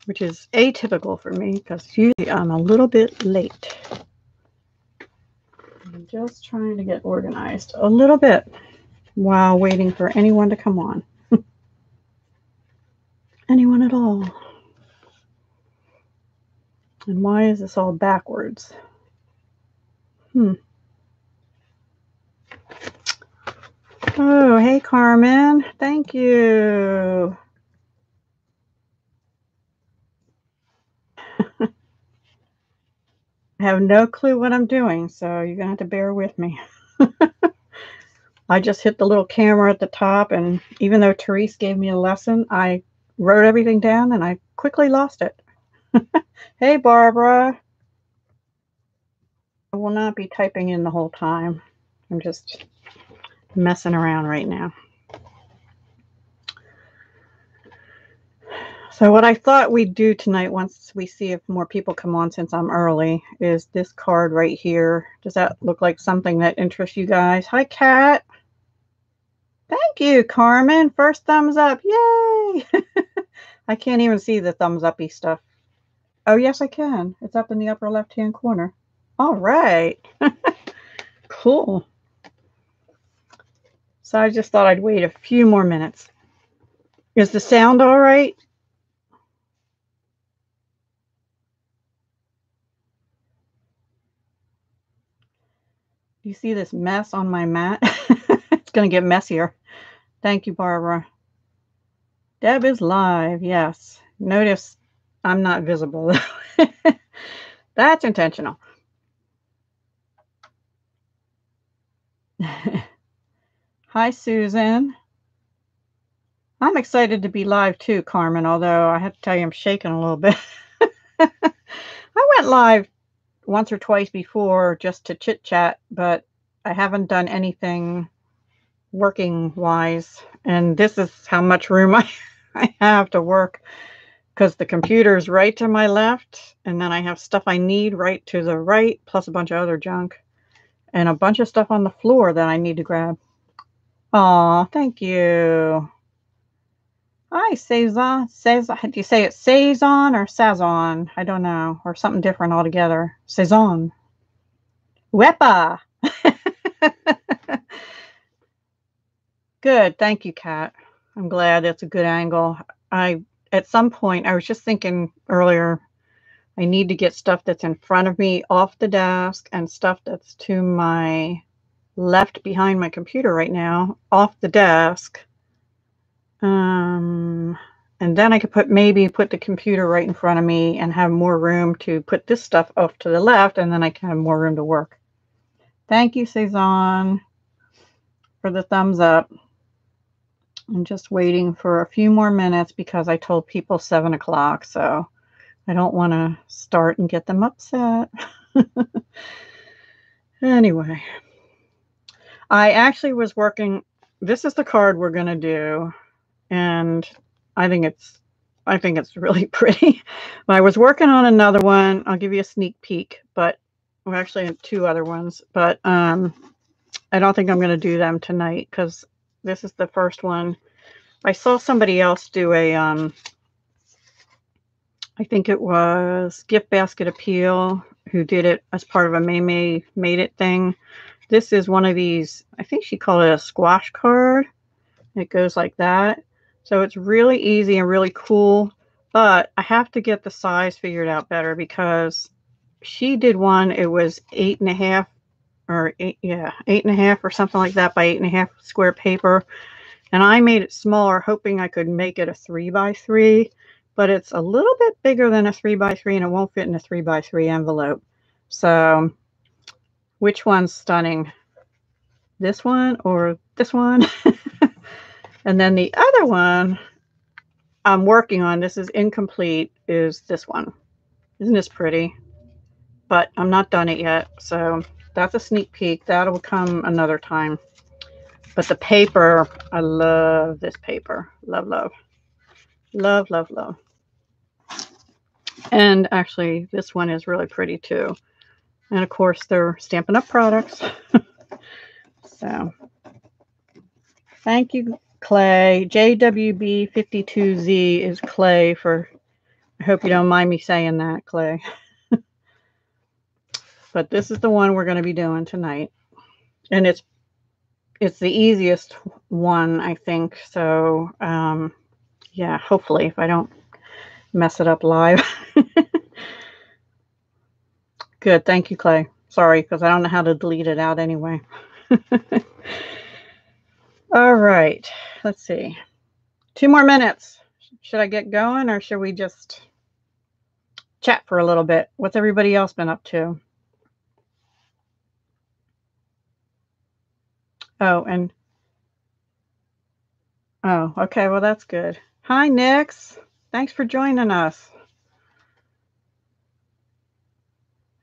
which is atypical for me because usually I'm a little bit late. I'm just trying to get organized a little bit while waiting for anyone to come on. Anyone at all. And why is this all backwards? Oh, hey, Carmen. Thank you. I have no clue what I'm doing, so you're going to have to bear with me. I just hit the little camera at the top, and even though Therese gave me a lesson, I wrote everything down and I quickly lost it. Hey, Barbara. I will not be typing in the whole time. I'm just messing around right now. So what I thought we'd do tonight, once we see if more people come on since I'm early, is this card right here. Does that look like something that interests you guys? Hi, Kat. Thank you, Carmen. First thumbs up. Yay! I can't even see the thumbs uppy stuff. Oh, yes, I can. It's up in the upper left-hand corner. All right. Cool. So I just thought I'd wait a few more minutes. Is the sound all right? You see this mess on my mat? It's going to get messier. Thank you, Barbara. Deb is live. Yes. Notice I'm not visible. That's intentional. Hi, Susan. I'm excited to be live too, Carmen, although I have to tell you I'm shaking a little bit. I went live once or twice before just to chit chat, but I haven't done anything working wise. And this is how much room I have to work, because the computer's right to my left, and then I have stuff I need right to the right, plus a bunch of other junk, and a bunch of stuff on the floor that I need to grab. Aw, thank you. Hi, Cezanne. Do you say it Cezanne or Sazon? I don't know. Or something different altogether. Cezanne. Wepa. Good. Thank you, Kat. I'm glad that's a good angle. At some point, I was just thinking earlier, I need to get stuff that's in front of me off the desk and stuff that's to my left behind my computer right now off the desk. And then I could maybe put the computer right in front of me and have more room to put this stuff off to the left, and then I can have more room to work. Thank you, Cezanne, for the thumbs up. I'm just waiting for a few more minutes because I told people 7 o'clock, so I don't want to start and get them upset. Anyway, I actually was working. This is the card we're going to do, and I think it's really pretty. I was working on another one. I'll give you a sneak peek, but well, actually 2 other ones, but I don't think I'm going to do them tonight because this is the first one. I saw somebody else do a I think it was Gift Basket Appeal, who did it as part of a May Made It thing. This is one of these, I think she called it a squash card. It goes like that. So it's really easy and really cool, but I have to get the size figured out better because she did one, it was 8.5 or 8.5 or something like that by 8.5 square paper. And I made it smaller, hoping I could make it a 3x3, but it's a little bit bigger than a 3x3 and it won't fit in a 3x3 envelope. So which one's stunning? This one or this one? And then the other one I'm working on, this is incomplete, is this one. Isn't this pretty? But I'm not done it yet. So that's a sneak peek. That'll come another time. But the paper, I love this paper. Love, love. Love, love, love. And actually, this one is really pretty too. And of course, they're Stampin' Up products. So, thank you, Clay. JWB52Z is Clay for I hope you don't mind me saying that, Clay. But this is the one we're going to be doing tonight. And it's the easiest one, I think. So, yeah, hopefully, if I don't mess it up live. Good. Thank you, Clay. Sorry, because I don't know how to delete it out anyway. All right. Let's see. 2 more minutes. Should I get going or should we just chat for a little bit? What's everybody else been up to? Oh, okay. Well, that's good. Hi, Nix. Thanks for joining us.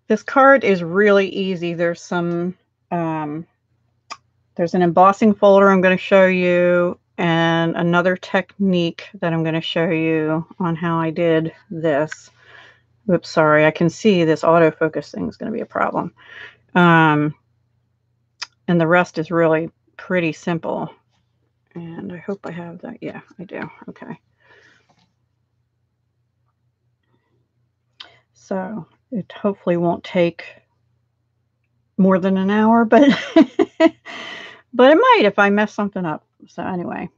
This card is really easy. There's some, there's an embossing folder I'm going to show you and another technique that I'm going to show you on how I did this. Oops, sorry. I can see this autofocus thing is going to be a problem. And the rest is really pretty simple. And I hope I have that. Yeah, I do. Okay. So it hopefully won't take more than an hour, but but it might if I mess something up. So anyway,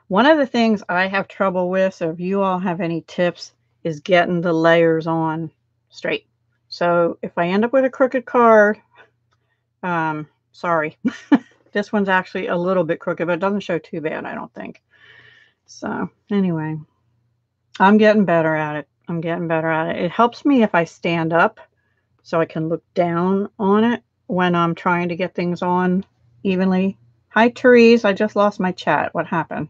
one of the things I have trouble with, so if you all have any tips, is getting the layers on straight. So if I end up with a crooked card, sorry. This one's actually a little bit crooked, but it doesn't show too bad, I don't think. So anyway, I'm getting better at it. I'm getting better at it. It helps me if I stand up so I can look down on it when I'm trying to get things on evenly. Hi, Therese. I just lost my chat. What happened?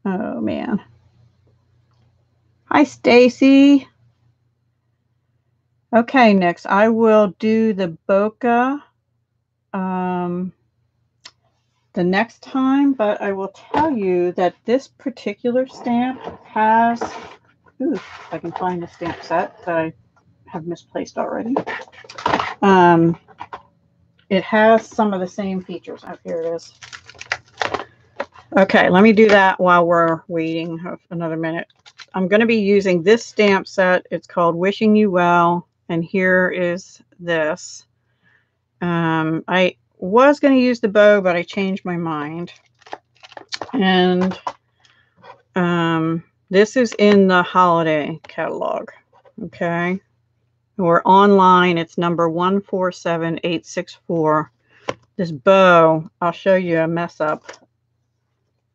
Oh, man. Hi, Stacy. Okay, next I will do the bokeh the next time, but I will tell you that this particular stamp has, ooh, if I can find the stamp set that I have misplaced already. It has some of the same features. Oh, here it is. Okay, let me do that while we're waiting another minute. I'm going to be using this stamp set. It's called Wishing You Well, and here is this. I was going to use the bow, but I changed my mind. And this is in the holiday catalog. Okay. Or online, it's number 147864. This bow, I'll show you a mess up.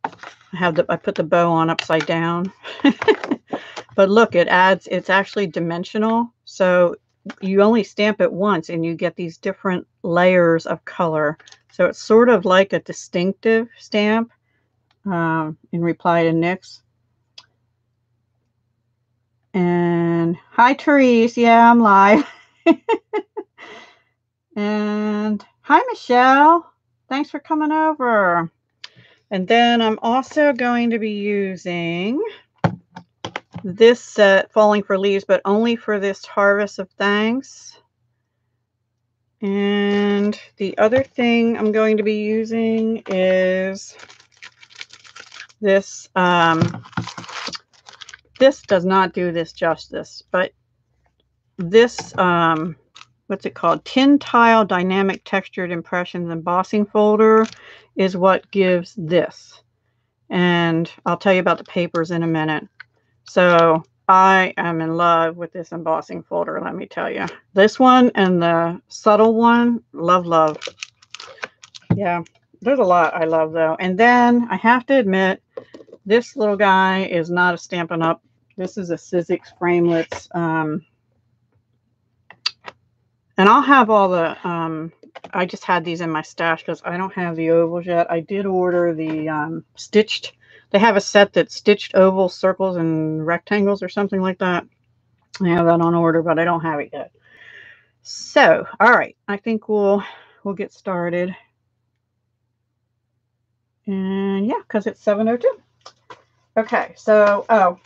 I put the bow on upside down. But look, it's actually dimensional. So you only stamp it once and you get these different layers of color. So it's sort of like a distinctive stamp, in reply to Nick's. And hi, Therese. Yeah, I'm live. And hi, Michelle. Thanks for coming over. And then I'm also going to be using this set, Falling for Leaves, but only for this Harvest of Thanks. And the other thing I'm going to be using is this. This does not do this justice, but this, what's it called? Tin Tile Dynamic Textured Impressions Embossing Folder is what gives this. And I'll tell you about the papers in a minute. So I am in love with this embossing folder, let me tell you. This one and the subtle one, love, love. Yeah, there's a lot I love, though. And then I have to admit, this little guy is not a Stampin' Up. This is a Sizzix Framelits. And I'll have all the, I just had these in my stash because I don't have the ovals yet. I did order the stitched. They have a set that's stitched ovals, circles, and rectangles or something like that. I have that on order, but I don't have it yet. So, all right. I think we'll get started. And yeah, because it's 7:02. Okay, so, oh,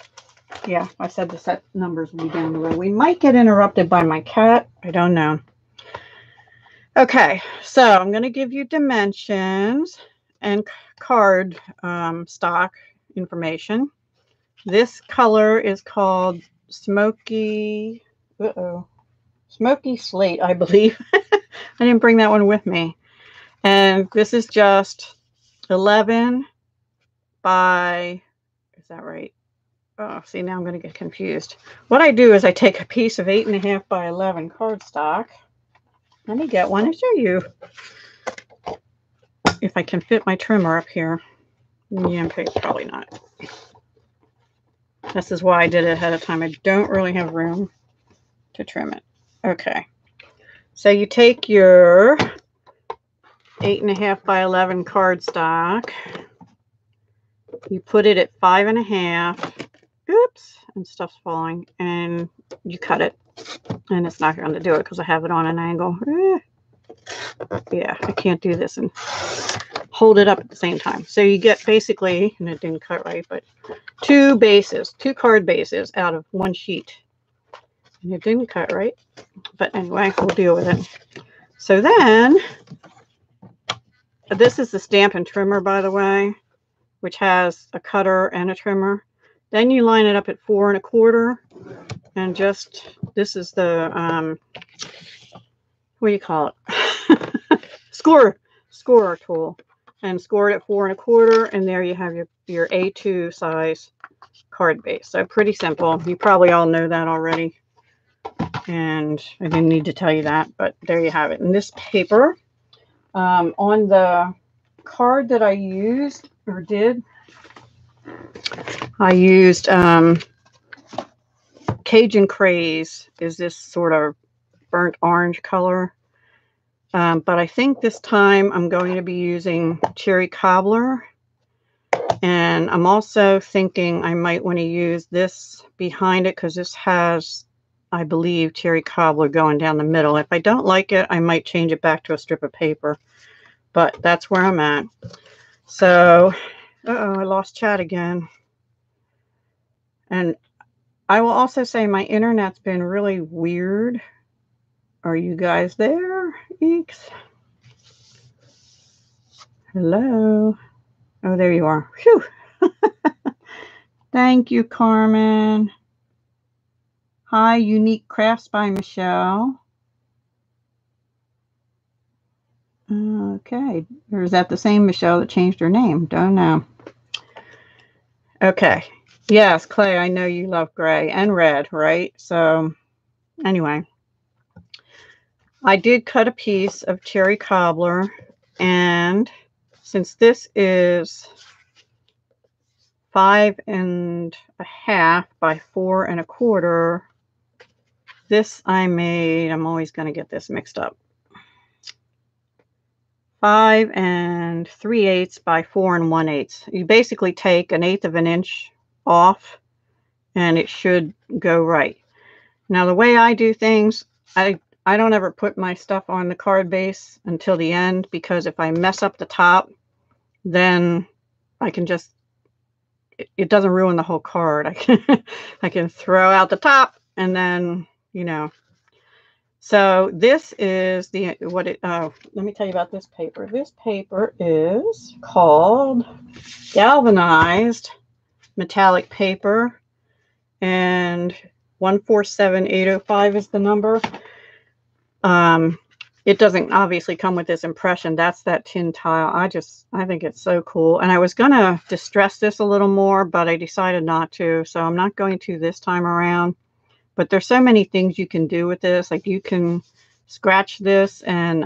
yeah, I said the set numbers will be down the road. We might get interrupted by my cat. I don't know. Okay, so I'm going to give you dimensions and card stock information. This color is called Smoky Slate, I believe. I didn't bring that one with me. And this is just 11 by, is that right? Oh, see, now I'm going to get confused. What I do is I take a piece of 8.5 by 11 cardstock. Let me get one and show you if I can fit my trimmer up here. Yeah, probably not. This is why I did it ahead of time. I don't really have room to trim it. Okay. So you take your 8.5 by 11 cardstock. You put it at 5.5. Oops, and stuff's falling. And you cut it. And it's not going to do it because I have it on an angle. Yeah, I can't do this and hold it up at the same time. So you get basically, and it didn't cut right, but two card bases out of one sheet. And it didn't cut right. But anyway, we'll deal with it. So then, this is the Stampin' Trimmer, by the way, which has a cutter and a trimmer. Then you line it up at 4 1/4, and just, this is the, what do you call it? Scorer tool. And score it at 4 1/4, and there you have your A2 size card base. So pretty simple. You probably all know that already. And I didn't need to tell you that, but there you have it. And this paper, on the card that I used, or did, I used Cajun Craze, is this sort of burnt orange color. But I think this time I'm going to be using Cherry Cobbler. And I'm also thinking I might want to use this behind it because this has, I believe, Cherry Cobbler going down the middle. If I don't like it, I might change it back to a strip of paper. But that's where I'm at. So, I lost chat again. And I will also say my internet's been really weird. Are you guys there? Eeks. Hello. Oh, there you are. Phew. Thank you, Carmen. Hi, Unique Crafts by Michelle. Okay. Or is that the same Michelle that changed her name? Don't know. Okay. Yes, Clay, I know you love gray and red, right? So, anyway. I did cut a piece of Cherry Cobbler, and since this is 5.5 by 4 1/4, this I made, I'm always going to get this mixed up, 5 3/8 by 4 1/8. You basically take 1/8 of an inch off, and it should go right. Now, the way I do things, I don't ever put my stuff on the card base until the end, because if I mess up the top, then I can just, it doesn't ruin the whole card. I can throw out the top, and then, you know. So this is let me tell you about this paper. This paper is called Galvanized Metallic Paper, and 147805 is the number. It doesn't obviously come with this impression. That's that tin tile. I think it's so cool. And I was going to distress this a little more, but I decided not to. So I'm not going to this time around. But there's so many things you can do with this. Like you can scratch this and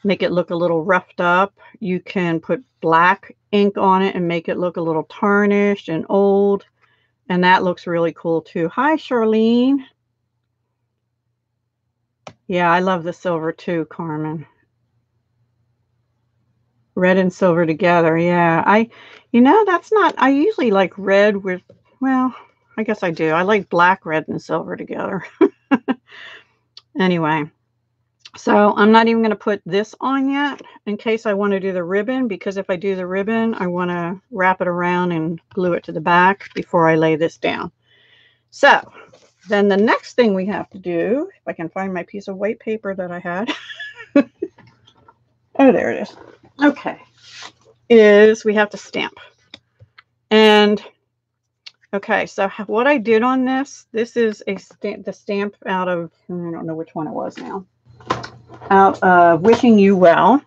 make it look a little roughed up. You can put black ink on it and make it look a little tarnished and old. And that looks really cool too. Hi, Charlene. Yeah, I love the silver too, Carmen. Red and silver together. Yeah, that's not, I usually like red with, well, I guess I do. I like black, red, and silver together. Anyway, so I'm not even going to put this on yet in case I want to do the ribbon, because if I do the ribbon, I want to wrap it around and glue it to the back before I lay this down. So then the next thing we have to do, if I can find my piece of white paper that I had. Oh, there it is. Okay. Is we have to stamp. And Okay, so what I did on this is the stamp out of, I don't know which one it was now, out of Wishing You Well.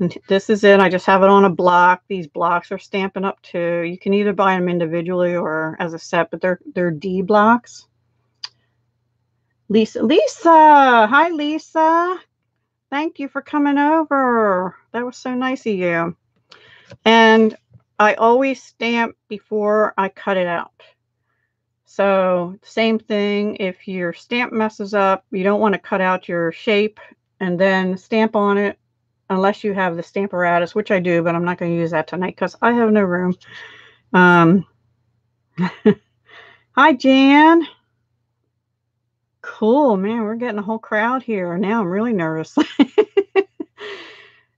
And this is it. I just have it on a block. These blocks are Stampin' Up too. You can either buy them individually or as a set, but they're D blocks. Lisa, hi Lisa. Thank you for coming over. That was so nice of you. And I always stamp before I cut it out. So same thing, if your stamp messes up, you don't want to cut out your shape and then stamp on it unless you have the Stamparatus, which I do, but I'm not going to use that tonight because I have no room. Hi, Jan. Cool, man. We're getting a whole crowd here. Now I'm really nervous.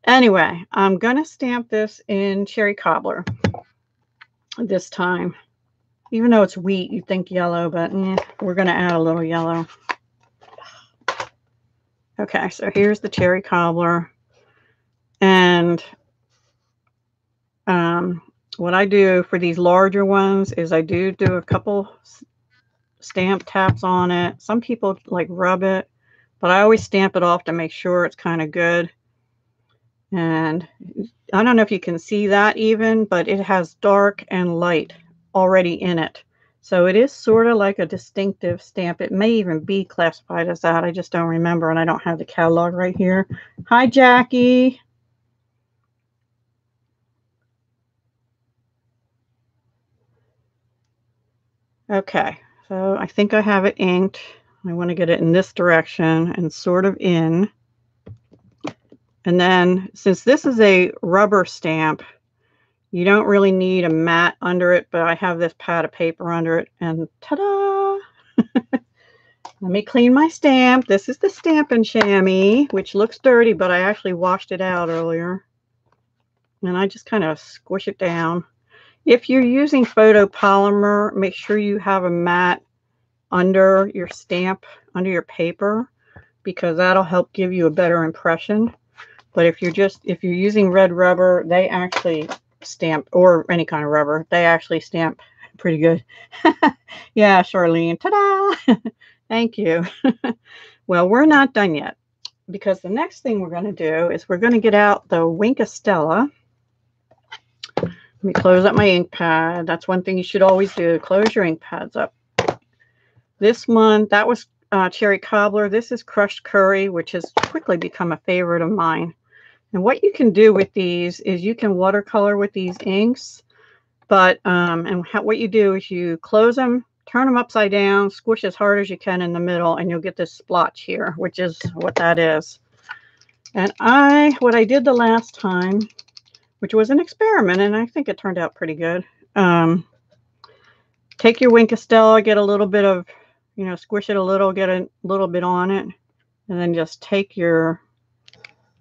Anyway, I'm going to stamp this in Cherry Cobbler this time. Even though it's wheat, you'd think yellow, but we're going to add a little yellow. Okay, so here's the Cherry Cobbler. And what I do for these larger ones is I do a couple stamp taps on it. Some people like rub it, but I always stamp it off to make sure it's kind of good. And I don't know if you can see that even, but it has dark and light already in it. So it is sort of like a distinctive stamp. It may even be classified as that. I just don't remember, and I don't have the catalog right here. Hi, Jackie. Okay, so I think I have it inked. I want to get it in this direction and sort of in. And then since this is a rubber stamp, you don't really need a mat under it, but I have this pad of paper under it, and ta-da! Let me clean my stamp. This is the Stampin' Chamois, which looks dirty, but I actually washed it out earlier. And I just kind of squish it down. If you're using photopolymer, make sure you have a mat under your stamp, under your paper, because that'll help give you a better impression. But if you're using red rubber, they actually stamp, or any kind of rubber, they actually stamp pretty good. Yeah, Charlene, ta-da! Thank you. Well, we're not done yet, because the next thing we're going to do is we're going to get out the Winkostella. Let me close up my ink pad. That's one thing you should always do. Close your ink pads up. This one, that was Cherry Cobbler. This is Crushed Curry, which has quickly become a favorite of mine. And what you can do with these is you can watercolor with these inks, but what you do is you close them, turn them upside down, squish as hard as you can in the middle, and you'll get this splotch here, which is what that is. And what I did the last time, which was an experiment, and I think it turned out pretty good. Take your Winkostella, get a little bit of, squish it a little, get a little bit on it, and then just take your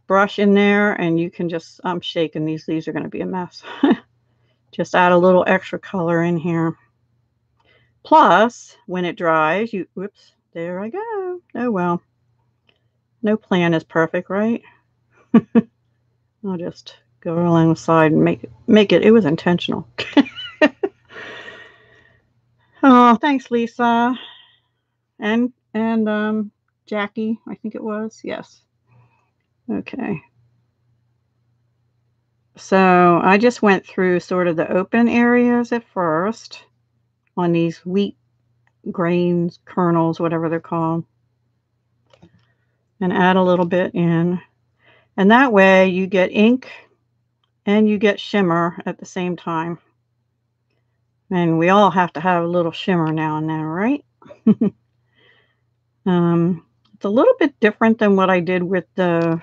brush in there, and you can just, I'm shaking these. These are going to be a mess. Just add a little extra color in here. Plus, when it dries, whoops, there I go. Oh, well. No plan is perfect, right? I'll just go along the side and make it. It was intentional. Oh, thanks, Lisa. And Jackie, I think it was. Yes. Okay. So I just went through sort of the open areas at first on these wheat grains, kernels, whatever they're called, and add a little bit in. And that way you get ink and you get shimmer at the same time. And we all have to have a little shimmer now and then, right? It's a little bit different than what I did with the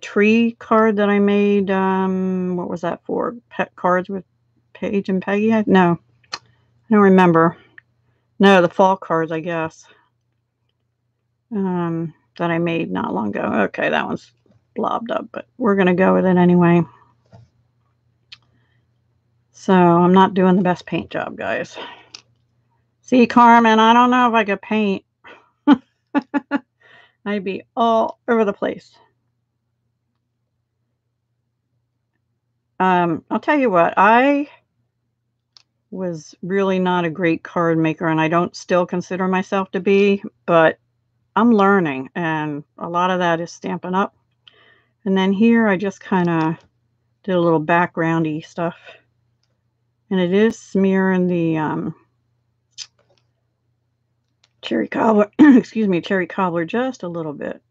tree card that I made. What was that for? Pet cards with Paige and Peggy? No, I don't remember. No, the fall cards, I guess, that I made not long ago. Okay, that one's blobbed up, but we're going to go with it anyway. So I'm not doing the best paint job, guys. See, Carmen, I don't know if I could paint. I'd be all over the place. I'll tell you what, I was really not a great card maker, and I don't still consider myself to be, but I'm learning, and a lot of that is Stampin' Up. And then here I just kind of did a little background-y stuff. And it is smearing the Cherry Cobbler, excuse me, Cherry Cobbler just a little bit.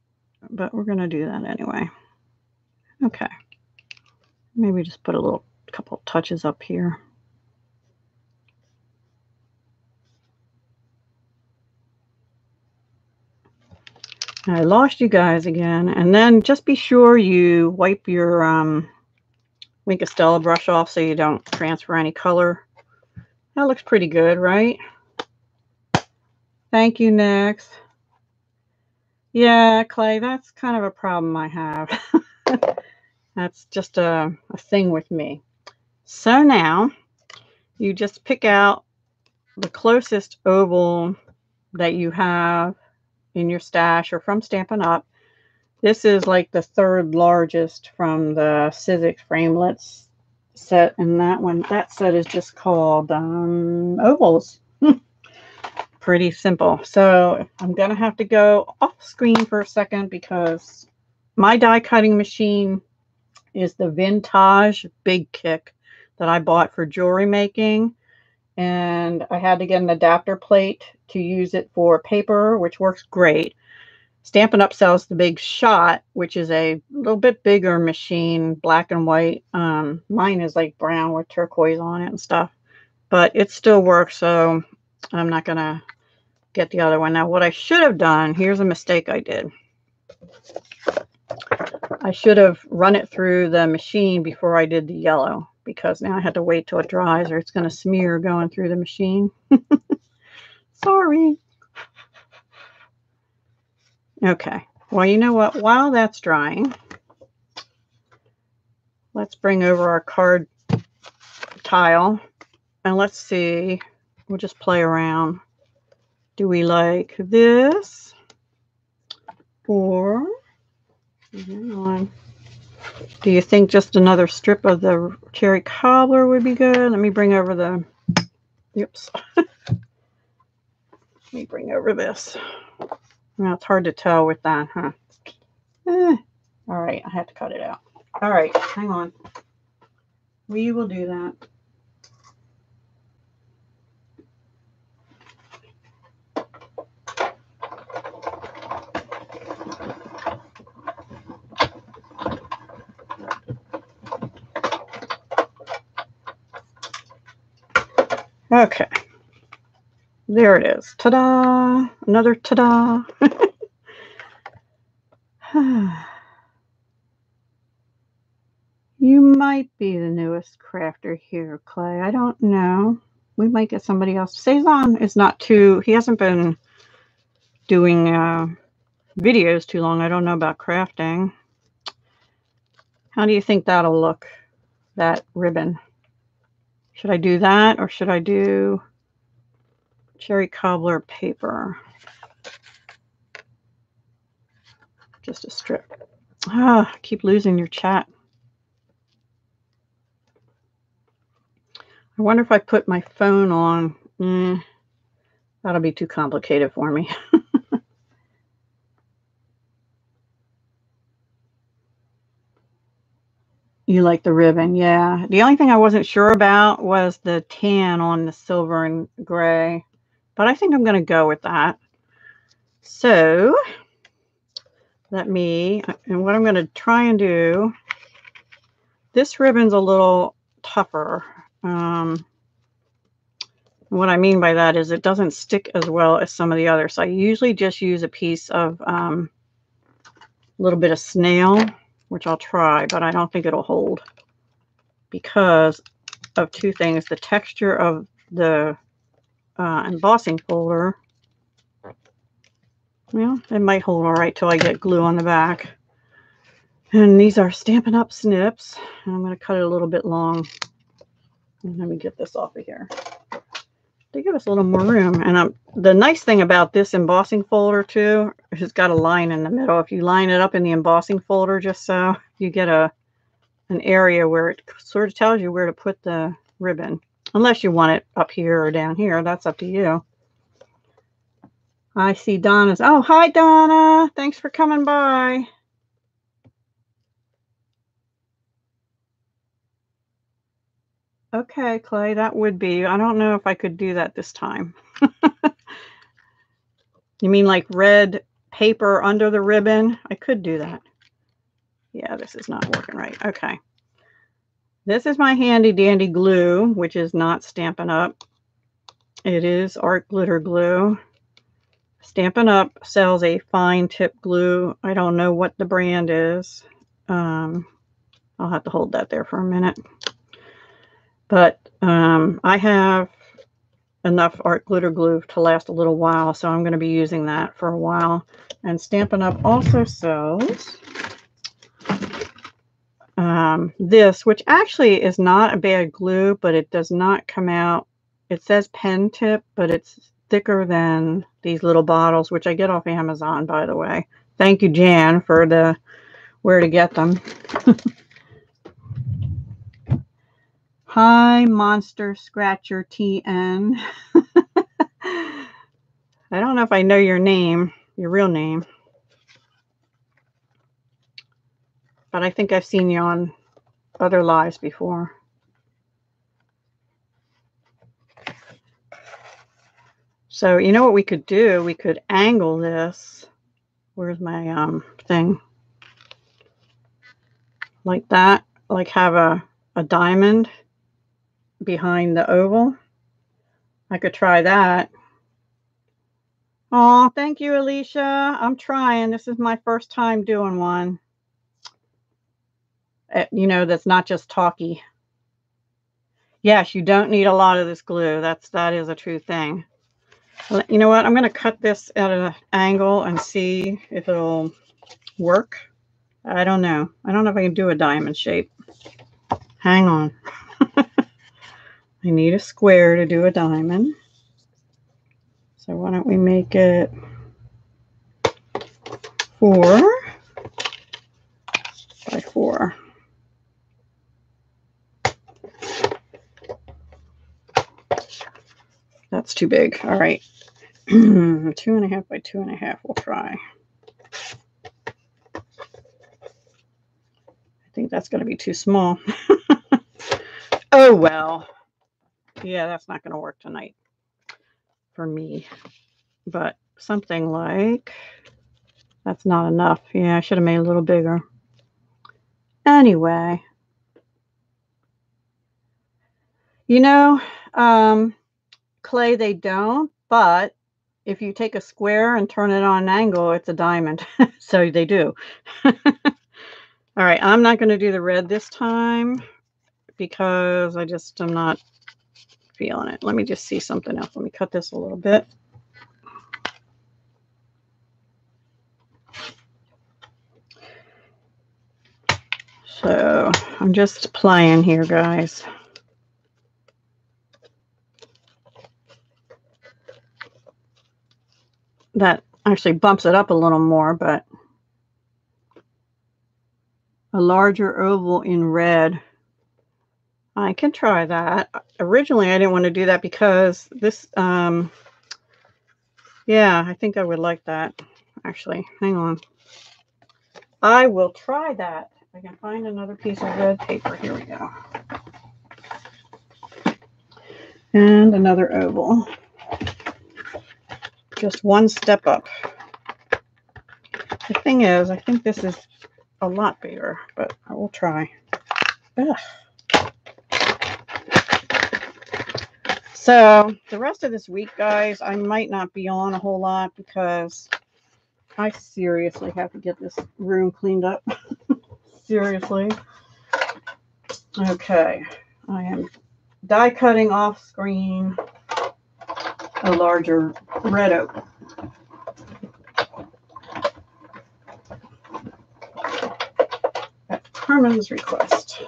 But we're going to do that anyway. Okay. Maybe just put a couple touches up here. I lost you guys again. And then just be sure you wipe your Wink of Stella brush off so you don't transfer any color. That looks pretty good, right? Thank you, Nix. Yeah, Clay, that's kind of a problem I have. That's just a thing with me. So now you just pick out the closest oval that you have in your stash or from Stampin' Up. This is like the third largest from the Sizzix Framelits set, and that set is just called ovals. Pretty simple. So I'm gonna have to go off screen for a second because my die cutting machine is the vintage Big Kick that I bought for jewelry making, and I had to get an adapter plate to use it for paper, which works great. Stampin' Up sells the Big Shot, which is a little bit bigger machine, black and white. Mine is like brown with turquoise on it and stuff, but it still works, so I'm not gonna get the other one. Now, what I should have done, here's a mistake I did. I should have run it through the machine before I did the yellow, because now I had to wait till it dries or it's going to smear going through the machine. Sorry. Okay. Well, you know what? While that's drying, let's bring over our card tile and let's see. We'll just play around. Do we like this? Or do you think just another strip of the Cherry Cobbler would be good? Let me bring over the, oops. Let me bring over this. Well, it's hard to tell with that, huh? All right, I have to cut it out. All right, hang on. We will do that. Okay, there it is. Ta-da! Another ta-da! You might be the newest crafter here, Clay. I don't know. We might get somebody else. Cezanne is not too, he hasn't been doing videos too long. I don't know about crafting. How do you think that'll look, that ribbon? Should I do that or should I do Cherry Cobbler paper? Just a strip. Ah, I keep losing your chat. I wonder if I put my phone on. That'll be too complicated for me. You like the ribbon, yeah. The only thing I wasn't sure about was the tan on the silver and gray, but I think I'm going to go with that. So and what I'm going to try and do, this ribbon's a little tougher. What I mean by that is it doesn't stick as well as some of the others. So I usually just use a piece of a little bit of snail, which I'll try, but I don't think it'll hold because of two things. The texture of the embossing folder, well, it might hold all right till I get glue on the back. And these are Stampin' Up snips. And I'm going to cut it a little bit long. And let me get this off of here. They give us a little more room. And the nice thing about this embossing folder too is it's got a line in the middle. If you line it up in the embossing folder just so, you get an area where it sort of tells you where to put the ribbon. Unless you want it up here or down here. That's up to you. I see Donna's. Oh, hi, Donna. Thanks for coming by. Okay, Clay, that would be. I don't know if I could do that this time. You mean like red paper under the ribbon? I could do that. Yeah, this is not working right. Okay. This is my handy dandy glue, which is not Stampin' Up. It is art glitter glue. Stampin' Up sells a fine tip glue. I don't know what the brand is. I'll have to hold that there for a minute. But I have enough art glitter glue to last a little while, so I'm going to be using that for a while. And Stampin' Up also sells this, which actually is not a bad glue, but it does not come out. It says pen tip, but it's thicker than these little bottles, which I get off Amazon, by the way. Thank you, Jan, for the where to get them. Hi, Monster Scratcher TN. I don't know if I know your name, your real name, but I think I've seen you on other lives before. So you know what we could do? We could angle this. Where's my thing? Like that. Like have a diamond behind the oval. I could try that. Oh, thank you, Alicia. I'm trying. This is my first time doing one. You know, that's not just talky. Yes, you don't need a lot of this glue. That is a true thing. You know what? I'm going to cut this at an angle and see if it'll work. I don't know. I don't know if I can do a diamond shape. Hang on. I need a square to do a diamond. So why don't we make it 4 by 4. That's too big. All right. 2.5 by 2.5. We'll try. I think that's going to be too small. Oh, well. Yeah, that's not going to work tonight for me. But something like, that's not enough. Yeah, I should have made it a little bigger. Anyway. You know, clay, they don't, but if you take a square and turn it on an angle, it's a diamond. So they do. All right, I'm not going to do the red this time because I just am not feeling it. Let me just see something else. Let me cut this a little bit. So I'm just playing here, guys. That actually bumps it up a little more, but a larger oval in red. I can try that. Originally, I didn't want to do that because this, yeah, I think I would like that. Actually, hang on. I will try that. If I can find another piece of red paper. Here we go. And another oval. Just one step up. The thing is, I think this is a lot bigger, but I will try. Ugh. So the rest of this week, guys, I might not be on a whole lot because I seriously have to get this room cleaned up. Seriously. Okay. I am die cutting off screen a larger red oak. At Carmen's request.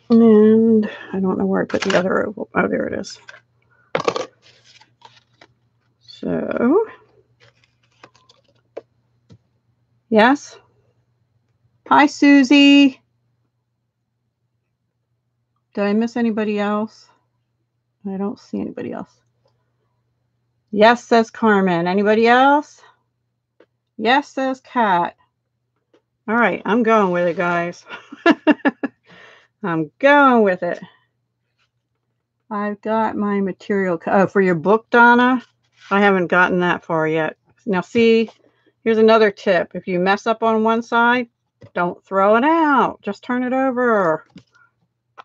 And I don't know where I put the other oval. Oh, there it is. So, yes. Hi, Susie. Did I miss anybody else? I don't see anybody else. Yes, says Carmen. Anybody else? Yes, says Kat. All right, I'm going with it, guys. I'm going with it. I've got my material. Oh, for your book, Donna? I haven't gotten that far yet. Now, see, here's another tip. If you mess up on one side, don't throw it out. Just turn it over.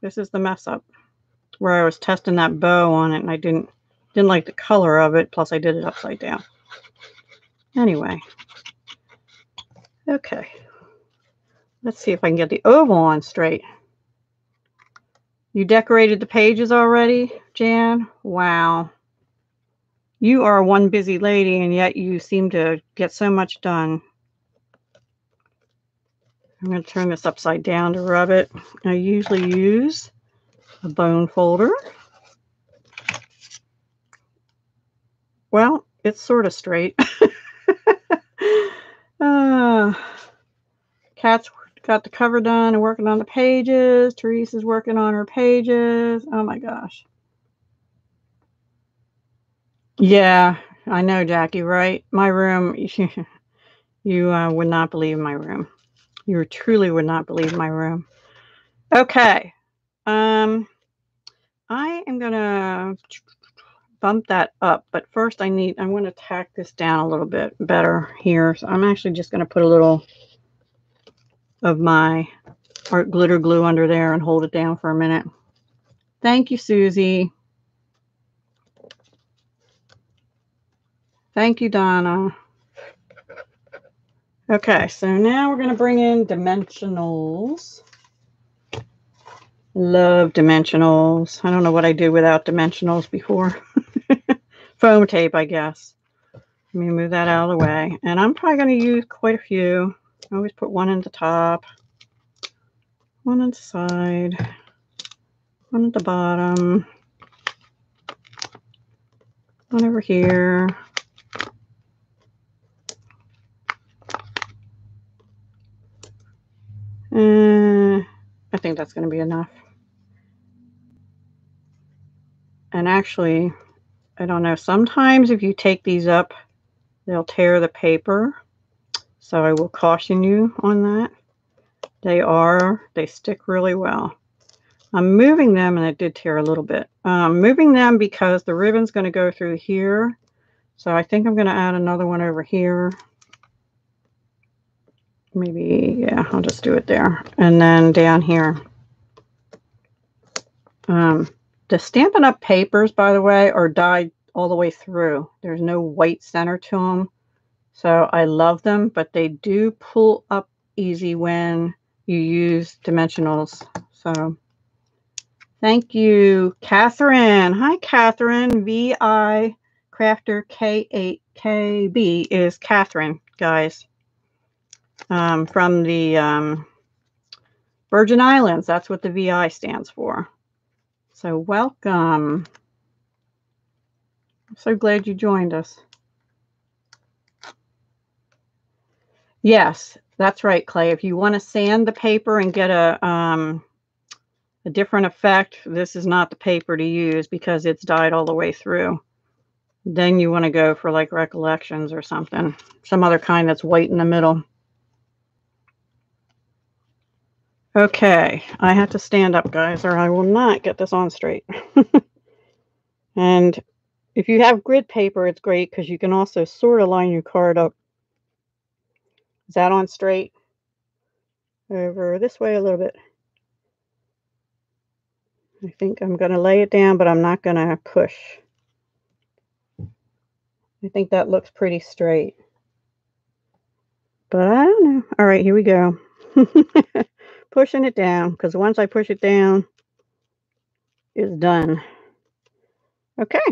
This is the mess up where I was testing that bow on it, and I didn't like the color of it. Plus, I did it upside down. Anyway. Okay. Let's see if I can get the oval on straight. You decorated the pages already, Jan? Wow. You are one busy lady, and yet you seem to get so much done. I'm going to turn this upside down to rub it. I usually use a bone folder. Well, it's sort of straight. Kat's got the cover done and working on the pages. Teresa's working on her pages. Oh my gosh. Yeah, I know, Jackie, right? My room, you would not believe my room. You truly would not believe my room. Okay. I am going to bump that up, but first I'm going to tack this down a little bit better here. So I'm actually just going to put a little of my art glitter glue under there and hold it down for a minute. Thank you, Susie. Thank you, Donna. Okay, so now we're going to bring in dimensionals. Love dimensionals. I don't know what I did without dimensionals before. Foam tape, I guess. Let me move that out of the way. And I'm probably going to use quite a few. I always put one in the top, one on the side, one at the bottom, one over here. I think that's going to be enough. And actually, I don't know, sometimes if you take these up, they'll tear the paper. So I will caution you on that. They stick really well. I'm moving them, and it did tear a little bit. Moving them because the ribbon's going to go through here. So I think I'm going to add another one over here. Maybe, yeah, I'll just do it there. And then down here. The Stampin' Up! Papers, by the way, are dyed all the way through. There's no white center to them. So I love them, but they do pull up easy when you use dimensionals. So thank you, Catherine. Hi, Catherine. VI Crafter K8KB is Catherine, guys. From the Virgin Islands. That's what the VI stands for. So welcome. I'm so glad you joined us. Yes, that's right, Clay. If you want to sand the paper and get a different effect, this is not the paper to use because it's dyed all the way through. Then you want to go for like Recollections or something. Some other kind that's white in the middle. Okay, I have to stand up, guys, or I will not get this on straight. And if you have grid paper, it's great because you can also sort of line your card up. Is that on straight? Over this way a little bit. I think I'm going to lay it down, but I'm not going to push. I think that looks pretty straight. But I don't know. All right, here we go. Pushing it down, because once I push it down, it's done. Okay.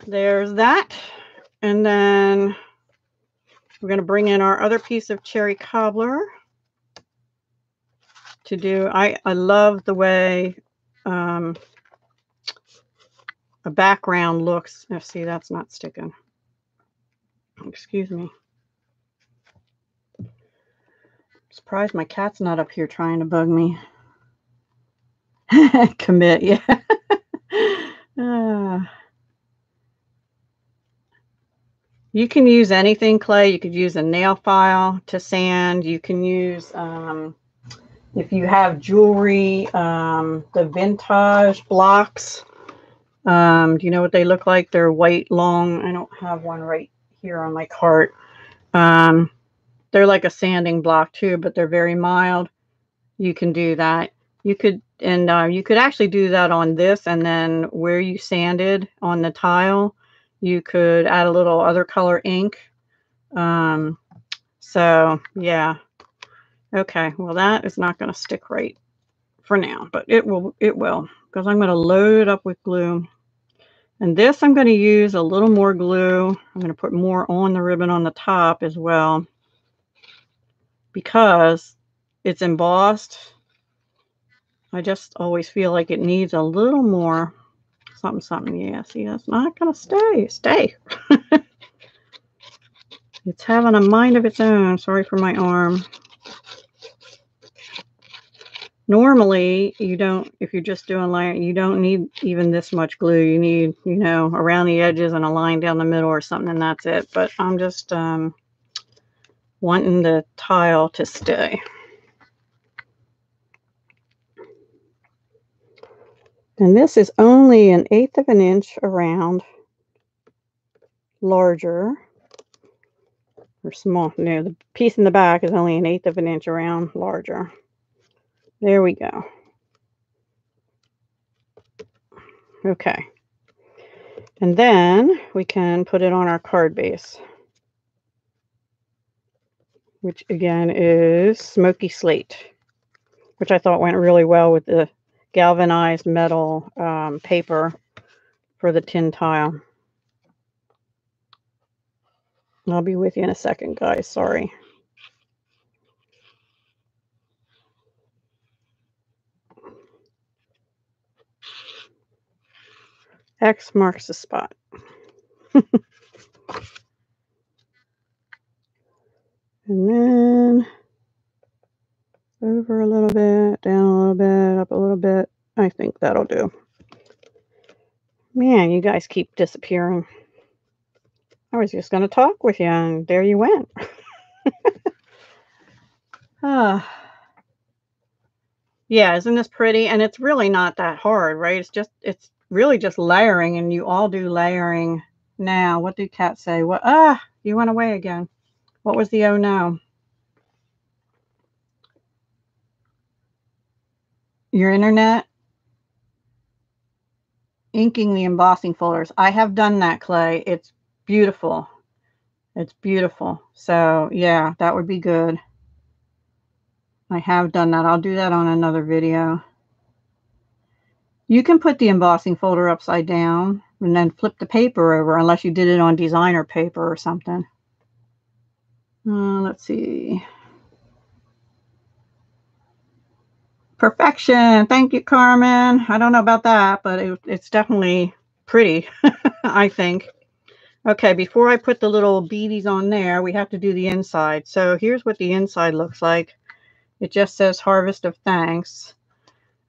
There's that. And then we're going to bring in our other piece of Cherry Cobbler to do. I love the way a background looks. Oh, see, that's not sticking. Excuse me. Surprised my cat's not up here trying to bug me. Commit, yeah. Uh, you can use anything, clay. You could use a nail file to sand. You can use, if you have jewelry, the vintage blocks. Do you know what they look like? They're white, long. I don't have one right here on my cart. They're like a sanding block too, but they're very mild. You can do that. You could, and you could actually do that on this, and then where you sanded on the tile, you could add a little other color ink. So yeah. Okay, well that is not going to stick right for now, but it will, because I'm going to load it up with glue. And this I'm going to use a little more glue. I'm going to put more on the ribbon on the top as well, because it's embossed. I just always feel like it needs a little more something, something. Yeah, see, that's not going to stay. It's having a mind of its own. Sorry for my arm. Normally, you don't, if you're just doing line, you don't need even this much glue. You need, you know, around the edges and a line down the middle or something, and that's it. But I'm just wanting the tile to stay. And this is only 1/8 of an inch around, larger or small. No, the piece in the back is only 1/8 of an inch around, larger. There we go. Okay. And then we can put it on our card base, which again is Smoky Slate, which I thought went really well with the galvanized metal paper for the tin tile. I'll be with you in a second, guys. Sorry. X marks the spot. And then over a little bit, down a little bit, up a little bit. I think that'll do. Man, you guys keep disappearing. I was just going to talk with you, and there you went. Yeah, isn't this pretty? And it's really not that hard, right? It's really just layering, and you all do layering now. What did Kat say? What? You went away again. What was the oh no? Your internet? Inking the embossing folders. I have done that, Clay. It's beautiful. It's beautiful. So yeah, that would be good. I have done that. I'll do that on another video. You can put the embossing folder upside down and then flip the paper over, unless you did it on designer paper or something. Let's see. Perfection. Thank you, Carmen. I don't know about that, but it's definitely pretty, I think. Okay, before I put the little beadies on there, we have to do the inside. So here's what the inside looks like. It just says Harvest of Thanks.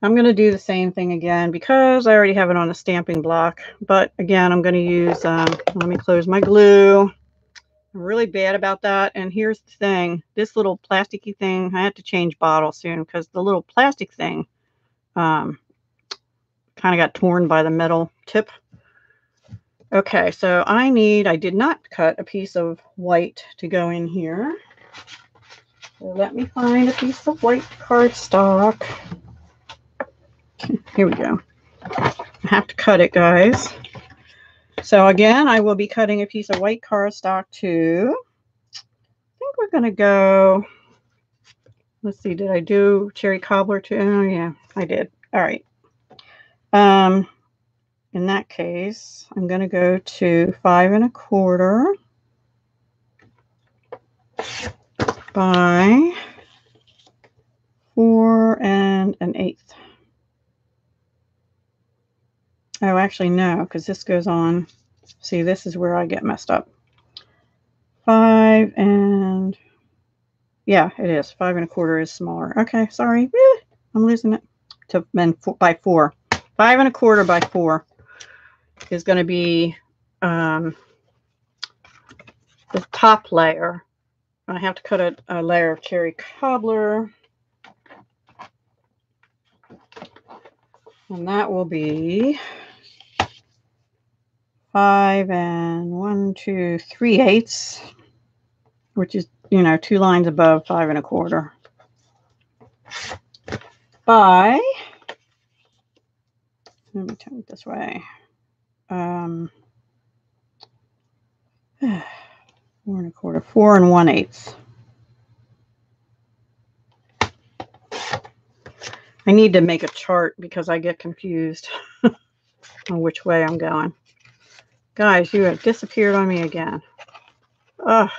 I'm going to do the same thing again because I already have it on a stamping block. But again, I'm going to use, let me close my glue. I'm really bad about that. And here's the thing. This little plasticky thing, I have to change bottle soon because the little plastic thing kind of got torn by the metal tip. Okay, so I did not cut a piece of white to go in here. So let me find a piece of white cardstock. Here we go. I have to cut it, guys. So again, I will be cutting a piece of white cardstock too. I think we're going to go, let's see, did I do Cherry Cobbler too? Oh yeah, I did. All right. In that case, I'm going to go to 5 1/4 by 4 1/8. Oh, actually, no, because this goes on. See, this is where I get messed up. 5 and, yeah, it is. 5 1/4 is smaller. Okay, sorry. I'm losing it. to by 4. 5 1/4 by 4 is going to be the top layer. I have to cut a layer of cherry cobbler. And that will be 5 1 2 3/8, which is, you know, 2 lines above 5 1/4 by, let me turn it this way, 4 1/4, 4 1/8. I need to make a chart because I get confused on which way I'm going. Guys, you have disappeared on me again. Ugh.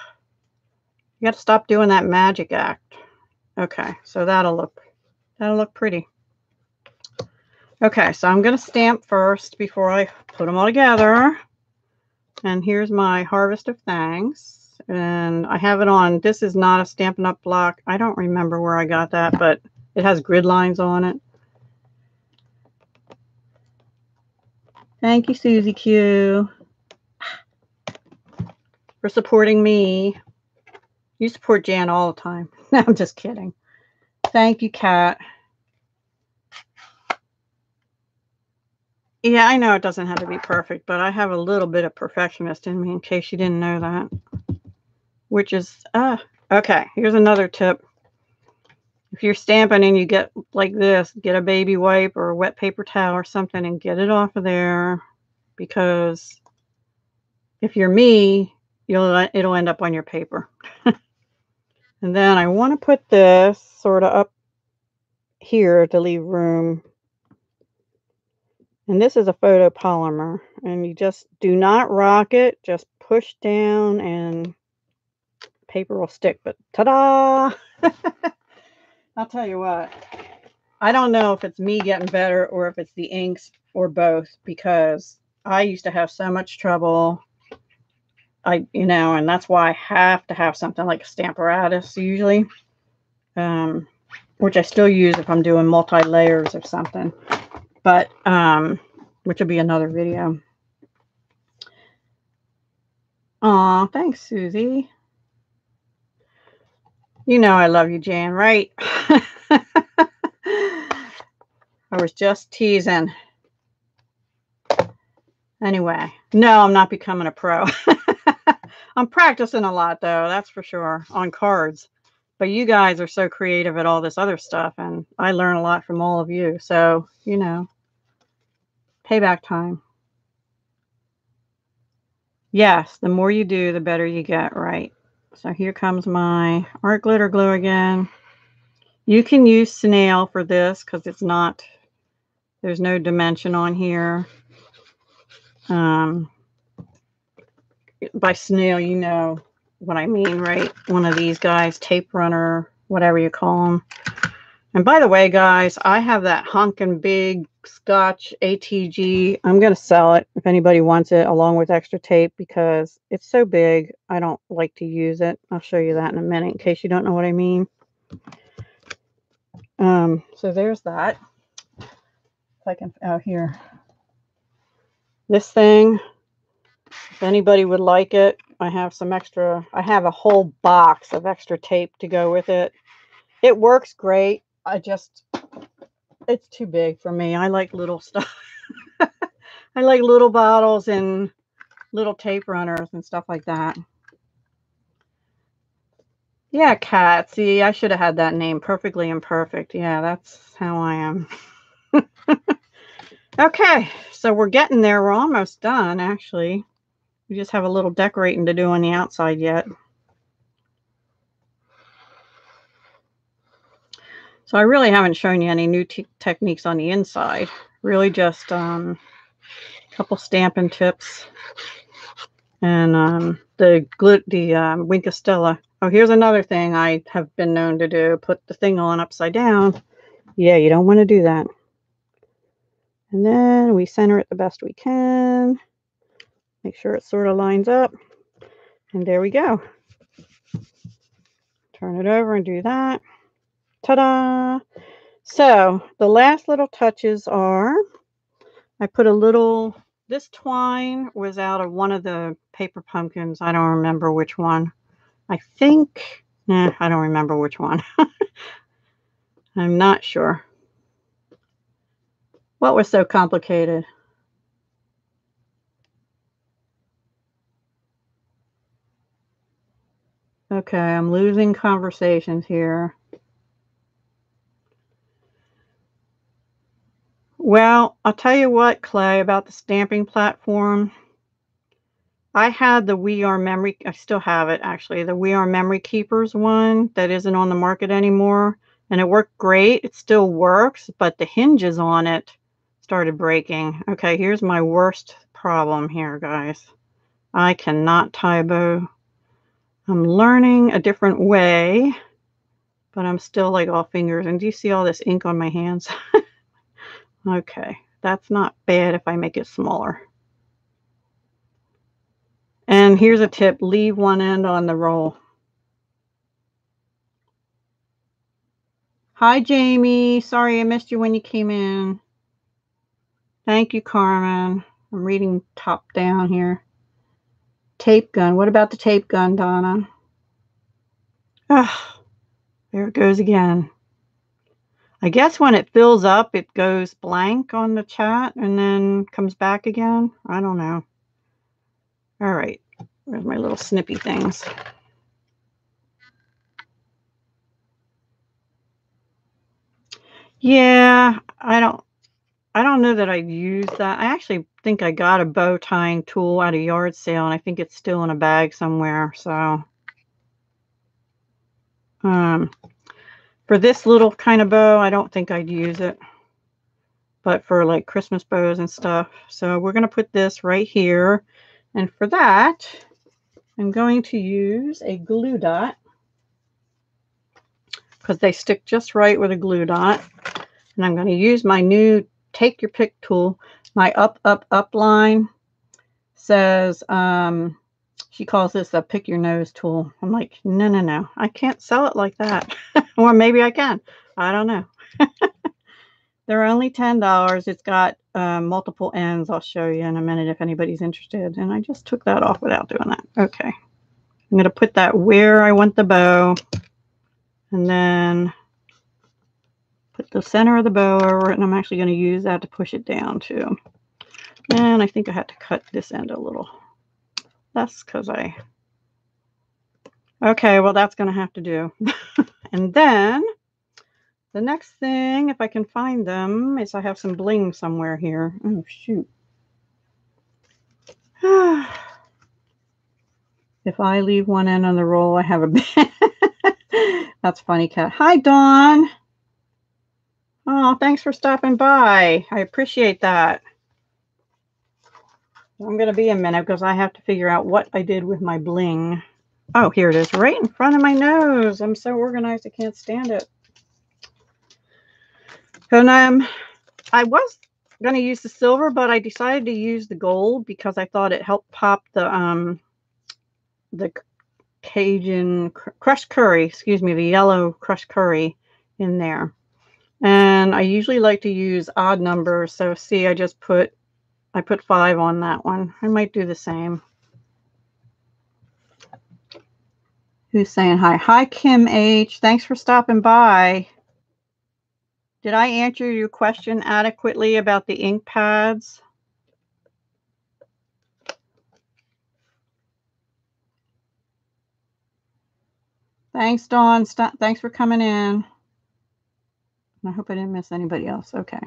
You got to stop doing that magic act. Okay, so that'll look pretty. Okay, so I'm going to stamp first before I put them all together. And here's my Harvest of Thanks. And I have it on, this is not a Stampin' Up! Block. I don't remember where I got that, but it has grid lines on it. Thank you, Susie Q, for supporting me. You support Jan all the time. No, I'm just kidding. Thank you, Kat. Yeah, I know it doesn't have to be perfect, but I have a little bit of perfectionist in me, in case you didn't know that. Which is, okay, here's another tip. If you're stamping and you get like this, get a baby wipe or a wet paper towel or something and get it off of there. Because if you're me, it'll end up on your paper. And then I want to put this sort of up here to leave room. And this is a photopolymer, and you just do not rock it, just push down and paper will stick. But ta-da! I'll tell you what, I don't know if it's me getting better or if it's the inks or both, because I used to have so much trouble. You know, and that's why I have to have something like a Stamparatus usually, which I still use if I'm doing multi-layers or something. But, which will be another video. Aw, thanks, Susie. You know I love you, Jan, right? I was just teasing. Anyway, no, I'm not becoming a pro. I'm practicing a lot, though, that's for sure, on cards. But you guys are so creative at all this other stuff, and I learn a lot from all of you. So, you know, payback time. Yes, the more you do, the better you get, right? So here comes my art glitter glue again. You can use snail for this because it's not, there's no dimension on here. By snail, you know what I mean, right? One of these guys, tape runner, whatever you call them. And by the way, guys, I have that honkin' big Scotch ATG. I'm going to sell it if anybody wants it, along with extra tape, because it's so big. I don't like to use it. I'll show you that in a minute in case you don't know what I mean. So there's that. If I can, out here. This thing, if anybody would like it, I have some extra. I have a whole box of extra tape to go with it. It works great. It's too big for me. I like little stuff. I like little bottles and little tape runners and stuff like that. Yeah, Kat. See, I should have had that name, Perfectly Imperfect. Yeah, that's how I am. Okay, so we're getting there. We're almost done, actually. We just have a little decorating to do on the outside yet. So I really haven't shown you any new techniques on the inside. Really just a couple stamping tips. And the Wink of Stella. Oh, here's another thing I have been known to do. Put the thing on upside down. Yeah, you don't want to do that. And then we center it the best we can. Make sure it sort of lines up. And there we go. Turn it over and do that. Ta-da! So the last little touches are, I put a little, this twine was out of one of the paper pumpkins. I don't remember which one. I think, I don't remember which one. I'm not sure. What was so complicated? Okay, I'm losing conversations here. Well, I'll tell you what, Clay, about the stamping platform. I had the We Are Memory, I still have it actually, the We Are Memory Keepers one that isn't on the market anymore. And it worked great. It still works, but the hinges on it started breaking. Okay, here's my worst problem here, guys. I cannot tie a bow. I'm learning a different way, but I'm still like all fingers. And do you see all this ink on my hands? Okay, that's not bad if I make it smaller. And here's a tip, leave one end on the roll. Hi, Jamie. Sorry I missed you when you came in. Thank you, Carmen. I'm reading top down here. Tape gun. What about the tape gun, Donna? Ah, there it goes again. I guess when it fills up, it goes blank on the chat and then comes back again. I don't know. All right. Where's my little snippy things? Yeah, I don't know that I've used that. I actually think I got a bow tying tool at a yard sale, and I think it's still in a bag somewhere. So, for this little kind of bow, I don't think I'd use it, but for like Christmas bows and stuff. So we're going to put this right here. And for that, I'm going to use a glue dot because they stick just right with a glue dot. And I'm going to use my new Take Your Pick tool. My up line says, she calls this a pick your nose tool. I'm like, no. I can't sell it like that. Or maybe I can. I don't know. They're only $10. It's got multiple ends. I'll show you in a minute if anybody's interested. And I just took that off without doing that. Okay. I'm going to put that where I want the bow. And then put the center of the bow over it. And I'm actually going to use that to push it down too. And I think I had to cut this end a little less because okay, well, that's going to have to do. And then the next thing, if I can find them, is I have some bling somewhere here. Oh, shoot. If I leave one end on the roll, I have a... That's funny, Cat. Hi, Dawn. Oh, thanks for stopping by. I appreciate that. I'm going to be a minute because I have to figure out what I did with my bling. Oh, here it is, right in front of my nose. I'm so organized, I can't stand it. And I was going to use the silver, but I decided to use the gold because I thought it helped pop the Cajun crushed curry, excuse me, the yellow crushed curry in there. And I usually like to use odd numbers. So see, I put 5 on that one. I might do the same. Who's saying hi? Hi, Kim H. Thanks for stopping by. Did I answer your question adequately about the ink pads? Thanks, Dawn. Thanks for coming in. I hope I didn't miss anybody else. Okay.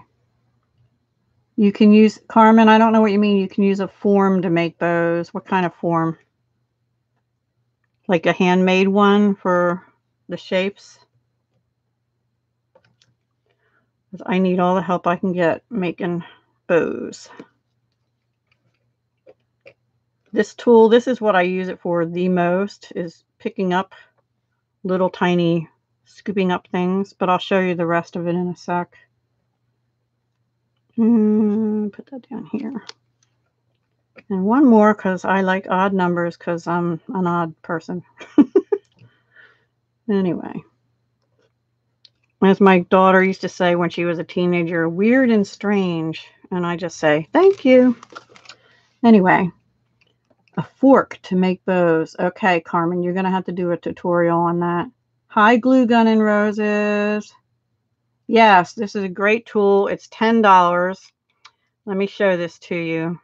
You can use, Carmen, I don't know what you mean. You can use a form to make bows. What kind of form? Like a handmade one for the shapes? I need all the help I can get making bows. This tool, this is what I use it for the most, is picking up little tiny scooping up things, but I'll show you the rest of it in a sec. Put that down here. And one more because I like odd numbers because I'm an odd person. Anyway. As my daughter used to say when she was a teenager, weird and strange. And I just say, thank you. Anyway, a fork to make bows. Okay, Carmen, you're going to have to do a tutorial on that. Hi, Glue Gun and Roses. Yes, this is a great tool. It's $10. Let me show this to you.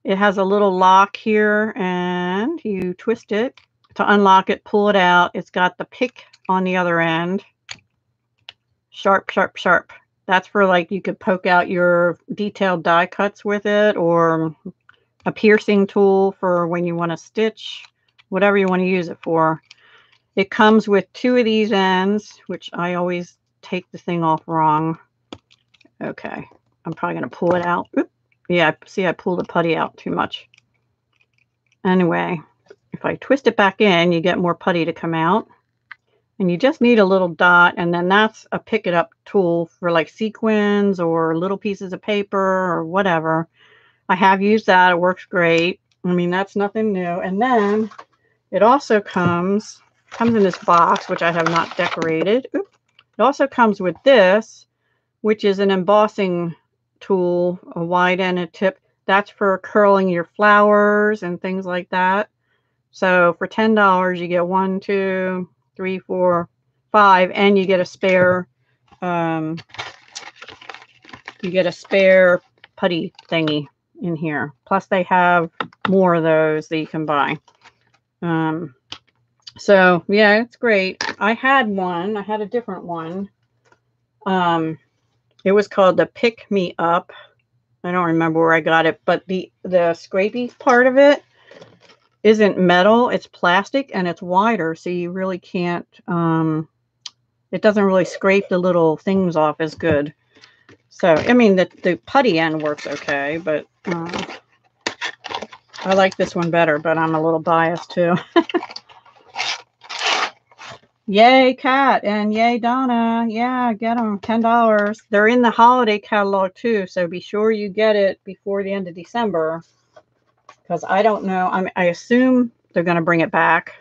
It has a little lock here, and you twist it to unlock it, pull it out. It's got the pick on the other end. Sharp, sharp, sharp. That's for, like, you could poke out your detailed die cuts with it, or a piercing tool for when you want to stitch, whatever you want to use it for. It comes with 2 of these ends, which I always take the thing off wrong. Okay, I'm probably going to pull it out. Oop. Yeah, see, I pulled the putty out too much. Anyway, if I twist it back in, you get more putty to come out. And you just need a little dot, and then that's a pick it up tool for like sequins or little pieces of paper or whatever. I have used that. It works great. I mean, that's nothing new. And then it also comes in this box, which I have not decorated. Oop. It also comes with this, which is an embossing tool, a wide-ended tip. That's for curling your flowers and things like that. So for $10, you get 1, 2, 3, 4, 5, and you get a spare putty thingy in here. Plus they have more of those that you can buy. So yeah, it's great. I had a different one. It was called the Pick Me Up. I don't remember where I got it, but the scrapey part of it isn't metal, it's plastic, and it's wider, so you really can't, it doesn't really scrape the little things off as good. So, I mean, the putty end works okay, but I like this one better, but I'm a little biased too. Yay, Kat, and yay, Donna. Yeah, get them, $10. They're in the holiday catalog too, so be sure you get it before the end of December. Because I don't know. I assume they're going to bring it back,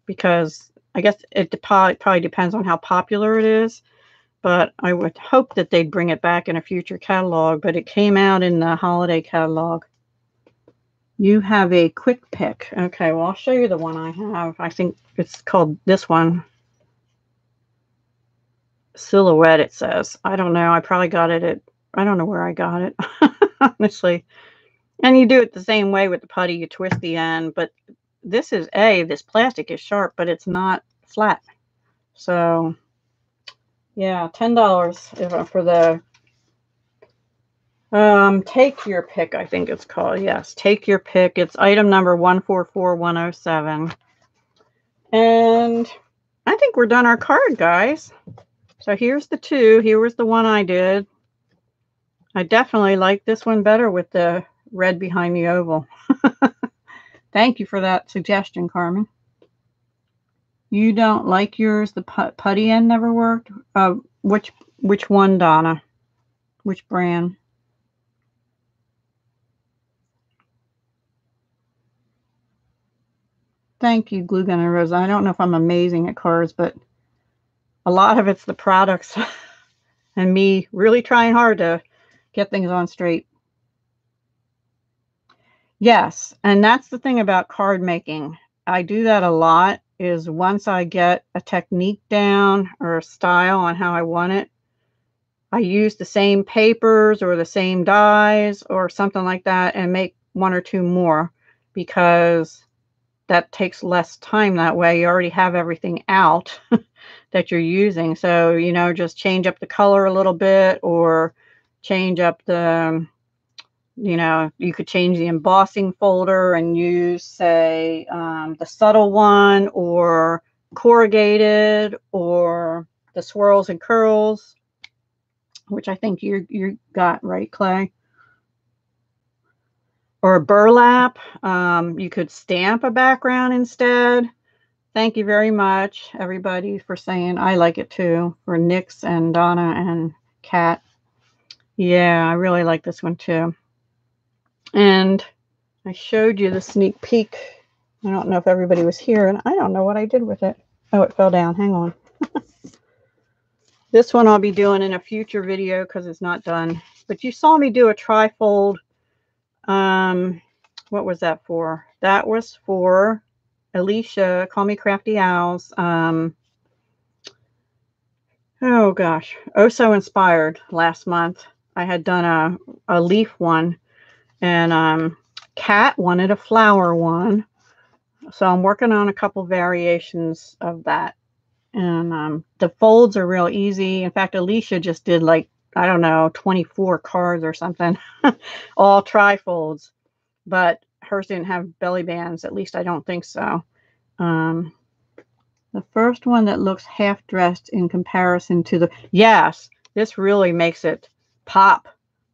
because I guess it probably depends on how popular it is. But I would hope that they'd bring it back in a future catalog. But it came out in the holiday catalog. You have a quick pick. Okay, well, I'll show you the one I have. I think it's called this one. Silhouette, it says. I don't know. I probably got it at, I don't know where I got it, honestly. And you do it the same way with the putty. You twist the end, but this plastic is sharp, but it's not flat. So, yeah, $10 for the Take Your Pick, I think it's called. Yes, Take Your Pick. It's item number 144107. And I think we're done our card, guys. So here's the 2. Here was the one I did. I definitely like this one better with the red behind the oval. Thank you for that suggestion, Carmen. You don't like yours? The putty end never worked? Which one, Donna? Which brand? Thank you, Glue Gun and Rose. I don't know if I'm amazing at cards, but a lot of it's the products and me really trying hard to get things on straight. Yes, and that's the thing about card making. I do that a lot, is once I get a technique down or a style on how I want it, I use the same papers or the same dies or something like that and make 1 or 2 more, because that takes less time that way. You already have everything out that you're using. So, you know, just change up the color a little bit, or change up the, you know, you could change the embossing folder and use, say, the subtle one, or corrugated, or the swirls and curls, which I think you got, right, Clay? Or burlap. You could stamp a background instead. Thank you very much, everybody, for saying I like it too. For Nix and Donna and Kat. Yeah, I really like this one too. And I showed you the sneak peek. I don't know if everybody was here, and I don't know what I did with it. Oh, it fell down. Hang on. This one I'll be doing in a future video because it's not done. But you saw me do a trifold. What was that for? That was for Alicia, Call Me Crafty Owls. Oh gosh, Oh So Inspired last month. I had done a leaf one, and Kat wanted a flower one. So I'm working on a couple variations of that. And the folds are real easy. In fact, Alicia just did like, I don't know, 24 cards or something, all trifolds. But hers didn't have belly bands. At least I don't think so. The first one that looks half dressed in comparison to the, yes, this really makes it pop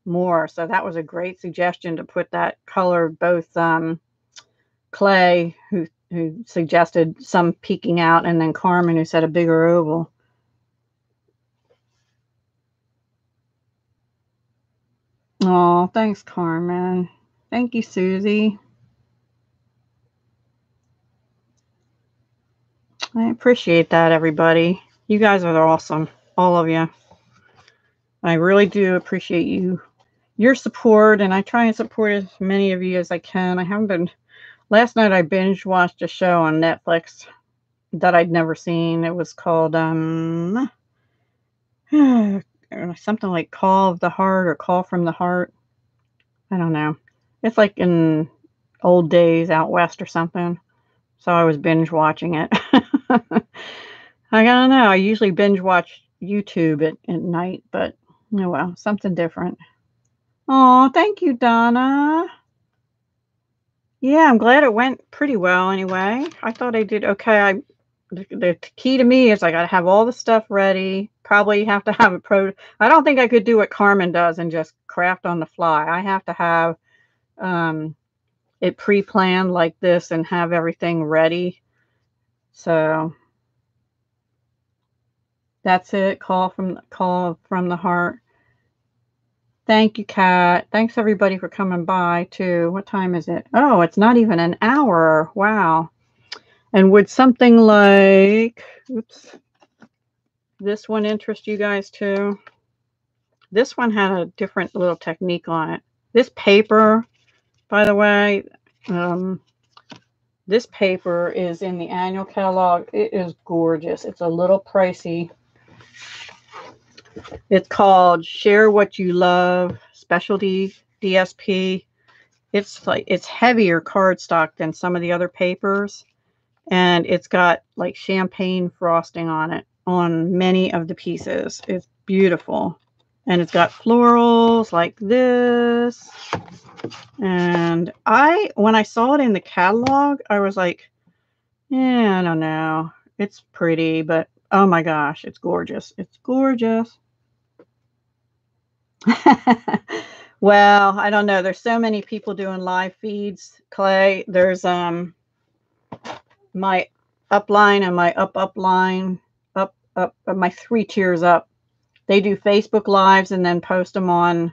more. So that was a great suggestion to put that color, both Clay, who suggested some peeking out, and then Carmen, who said a bigger oval. Oh, thanks, Carmen. Thank you, Susie. I appreciate that, everybody. You guys are awesome, all of you. I really do appreciate your support, and I try and support as many of you as I can. I haven't been. Last night I binge watched a show on Netflix that I'd never seen. It was called something like Call of the Heart or Call from the Heart. I don't know. It's like in old days out west or something. So I was binge watching it. I don't know. I usually binge watch YouTube at night, but oh well, something different. Oh, thank you, Donna. Yeah, I'm glad it went pretty well anyway. I thought I did okay. The key to me is I got to have all the stuff ready. Probably have to have I don't think I could do what Carmen does and just craft on the fly. I have to have it pre-planned like this and have everything ready. So that's it. Call from the heart. Thank you, Kat. Thanks everybody for coming by too. What time is it? Oh, it's not even an hour. Wow. And would something like, oops, this one interest you guys too? This one had a different little technique on it. This paper, by the way, this paper is in the annual catalog. It is gorgeous. It's a little pricey. It's called Share What You Love Specialty DSP. It's heavier cardstock than some of the other papers, and it's got like champagne frosting on it on many of the pieces. It's beautiful, and it's got florals like this. And when I saw it in the catalog, I was like, yeah, I don't know. It's pretty, but oh my gosh, it's gorgeous. It's gorgeous. Well, I don't know. There's so many people doing live feeds, Clay. There's my upline and my upline, my 3 tiers up. They do Facebook lives and then post them on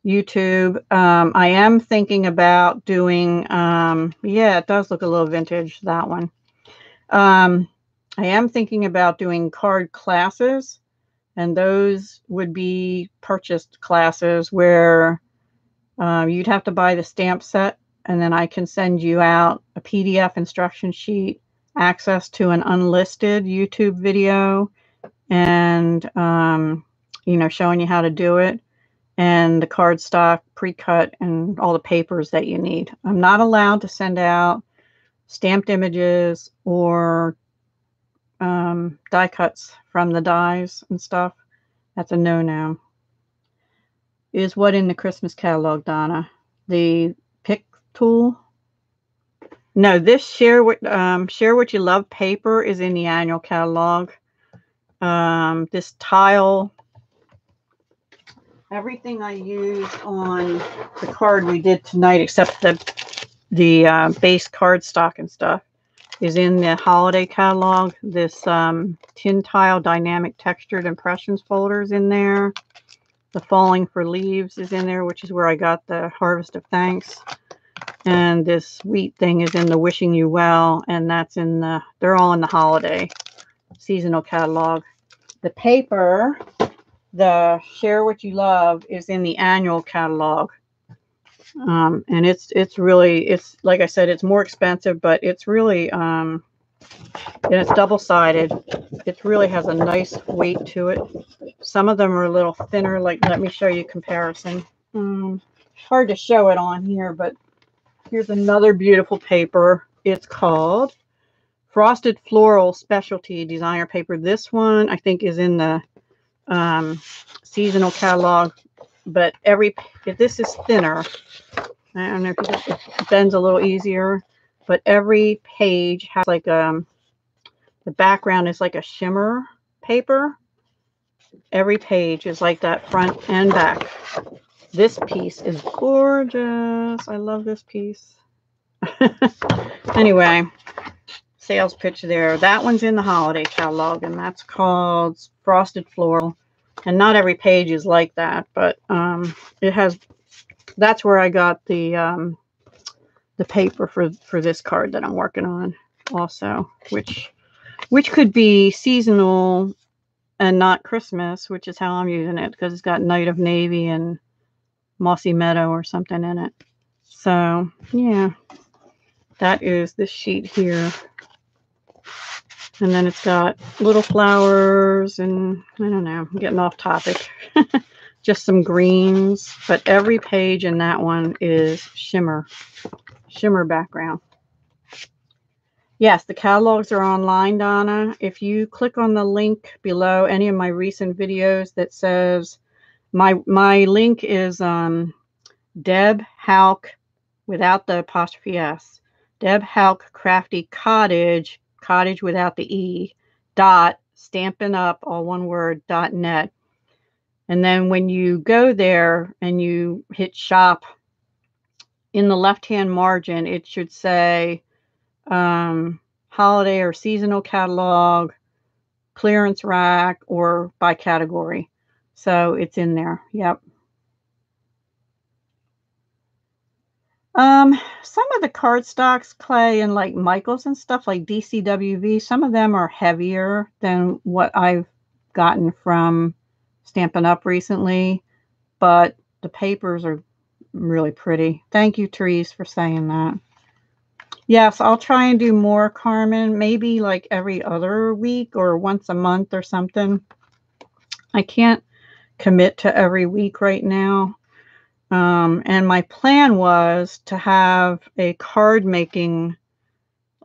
YouTube. I am thinking about doing, yeah, it does look a little vintage, that one. I am thinking about doing card classes, and those would be purchased classes where you'd have to buy the stamp set, and then I can send you out a PDF instruction sheet, access to an unlisted YouTube video, and, you know, showing you how to do it, and the cardstock pre-cut and all the papers that you need. I'm not allowed to send out stamped images or die cuts from the dies and stuff. That's a no-no. Is what in the Christmas catalog, Donna? The pick tool? No, this share what you love paper is in the annual catalog. This tile, everything I used on the card we did tonight, except the base cardstock and stuff, is in the holiday catalog. This tin tile dynamic textured impressions folder is in there. The Falling for Leaves is in there, which is where I got the Harvest of Thanks. And this wheat thing is in the Wishing You Well, and that's in the, they're all in the holiday seasonal catalog. The paper, the Share What You Love, is in the annual catalog. And it's really, it's like I said, it's more expensive, but it's really, and it's double-sided. It really has a nice weight to it. Some of them are a little thinner. Like, let me show you comparison. Hard to show it on here, but here's another beautiful paper. It's called Frosted Floral Specialty Designer Paper. This one, I think, is in the seasonal catalog, but this is thinner. I don't know if it bends a little easier, but every page has like the background is like a shimmer paper. Every page is like that, front and back. This piece is gorgeous. I love this piece. Anyway, sales pitch there. That one's in the holiday catalog, and that's called Frosted Floral. And not every page is like that, but it has. That's where I got the paper for this card that I'm working on, also, which could be seasonal and not Christmas, which is how I'm using it, because it's got Night of Navy and Mossy Meadow or something in it. So yeah, that is this sheet here. And then it's got little flowers and I don't know, I'm getting off topic. Just some greens, but every page in that one is shimmer background. Yes, the catalogs are online, Donna. If you click on the link below any of my recent videos that says, my link is Deb Hauk, without the apostrophe S, Deb Hauk Crafty Cottage without the E, Stampin Up, all one word, .net. And then when you go there and you hit shop, in the left-hand margin, it should say holiday or seasonal catalog, clearance rack, or by category. So it's in there. Yep. Some of the cardstocks, Clay, and like Michaels and stuff like DCWV, some of them are heavier than what I've gotten from Stampin' Up recently, but the papers are really pretty. Thank you, Therese, for saying that. Yes, I'll try and do more, Carmen, maybe like every other week or once a month or something. I can't commit to every week right now. And my plan was to have a card making,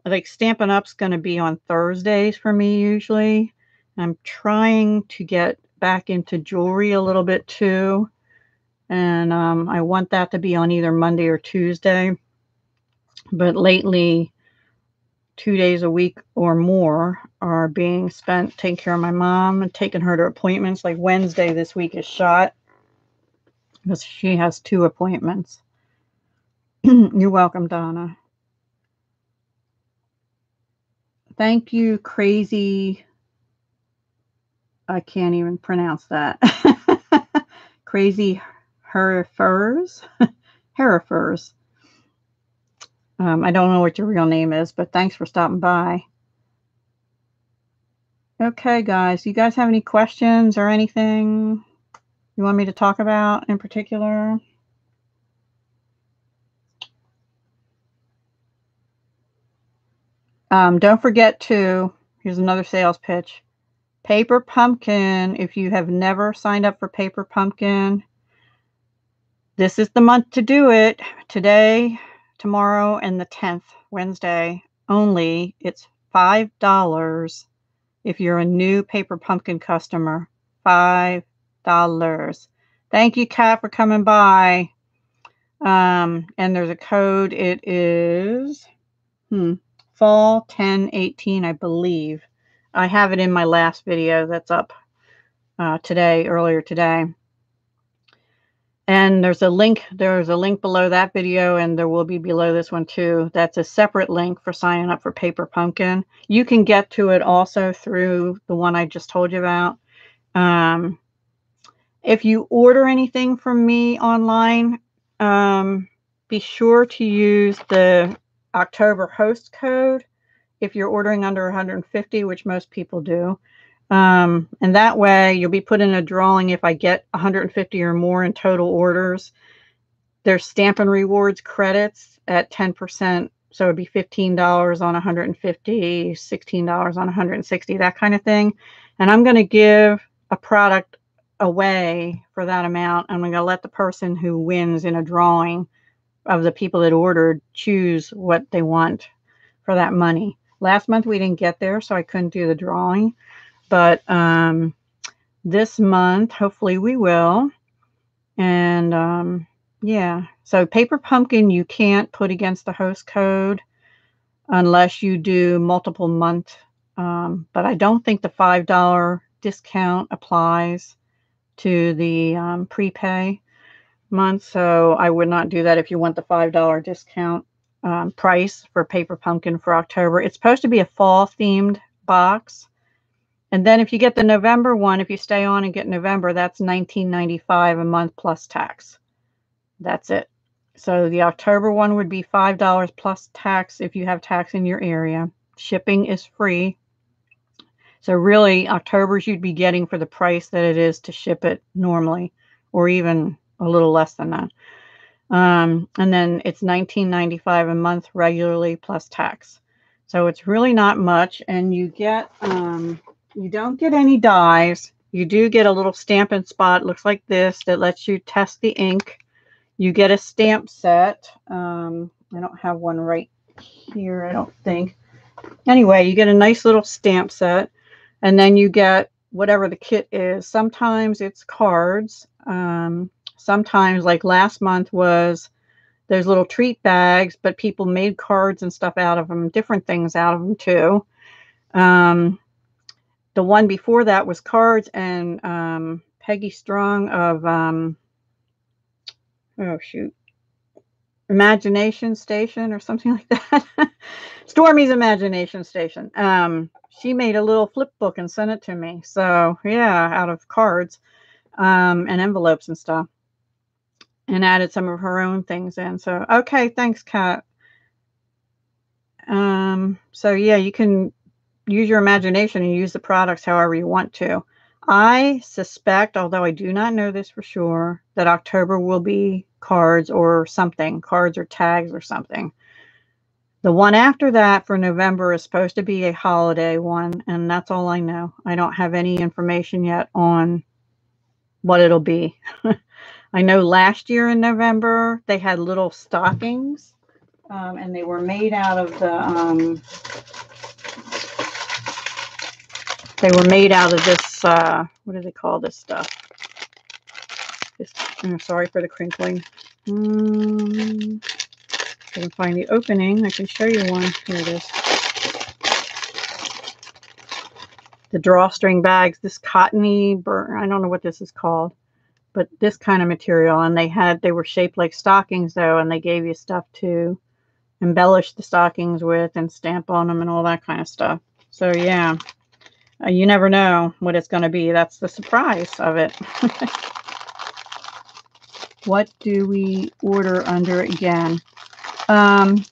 like Stampin' Up's going to be on Thursdays for me usually. I'm trying to get back into jewelry a little bit too. And I want that to be on either Monday or Tuesday. But lately, 2 days a week or more are being spent taking care of my mom and taking her to appointments. Like Wednesday this week is shot because she has 2 appointments. You're welcome, Donna. Thank you, Crazy. I can't even pronounce that. Crazy Herefers. Herefers. I don't know what your real name is, but thanks for stopping by. Okay, guys. You guys have any questions or anything you want me to talk about in particular? Don't forget to, here's another sales pitch, Paper Pumpkin. If you have never signed up for Paper Pumpkin, this is the month to do it. Today, tomorrow, and the 10th, Wednesday only. It's $5 if you're a new Paper Pumpkin customer. $5. Thank you, Kat, for coming by. And there's a code. It is fall 1018, I believe. I have it in my last video that's up earlier today. And there's a link below that video, and there will be below this one too. That's a separate link for signing up for Paper Pumpkin. You can get to it also through the one I just told you about. If you order anything from me online, be sure to use the October host code if you're ordering under 150, which most people do. And that way you'll be put in a drawing if I get 150 or more in total orders. There's Stampin' Rewards credits at 10%. So it'd be $15 on 150, $16 on 160, that kind of thing. And I'm going to give a product away for that amount. I'm going to let the person who wins in a drawing of the people that ordered choose what they want for that money. Last month we didn't get there, so I couldn't do the drawing. But this month, hopefully we will. And yeah, so Paper Pumpkin you can't put against the host code unless you do multiple month. But I don't think the $5 discount applies to the prepay month. So I would not do that if you want the $5 discount price for Paper Pumpkin for October. It's supposed to be a fall themed box. And then if you get the November one, if you stay on and get November, that's $19.95 a month plus tax. That's it. So the October one would be $5 plus tax if you have tax in your area. Shipping is free. So really, October's you'd be getting for the price that it is to ship it normally, or even a little less than that. And then it's $19.95 a month regularly plus tax. So it's really not much, and you get you don't get any dies. You do get a little Stampin' spot, looks like this, that lets you test the ink. You get a stamp set. I don't have one right here, I don't think. Anyway, you get a nice little stamp set, and then you get whatever the kit is. Sometimes it's cards. Sometimes, like last month was, there's little treat bags, but people made cards and stuff out of them, different things out of them too. The one before that was cards, and Peggy Strong of, oh shoot, Imagination Station or something like that. Stormy's Imagination Station. She made a little flip book and sent it to me. So yeah, out of cards and envelopes and stuff. And added some of her own things in. So, okay, thanks, Kat. So yeah, you can use your imagination and use the products however you want to. I suspect, although I do not know this for sure, that October will be cards or something, cards or tags or something. The one after that for November is supposed to be a holiday one, and that's all I know. I don't have any information yet on what it'll be. I know last year in November they had little stockings, and they were made out of the this what do they call this stuff? This, I'm sorry for the crinkling. I can find the opening. I can show you one. Here it is. The drawstring bags. This cottony, I don't know what this is called, but this kind of material. And they were shaped like stockings though, and they gave you stuff to embellish the stockings with and stamp on them and all that kind of stuff. So yeah, you never know what it's going to be. That's the surprise of it. What do we order under again? Donna,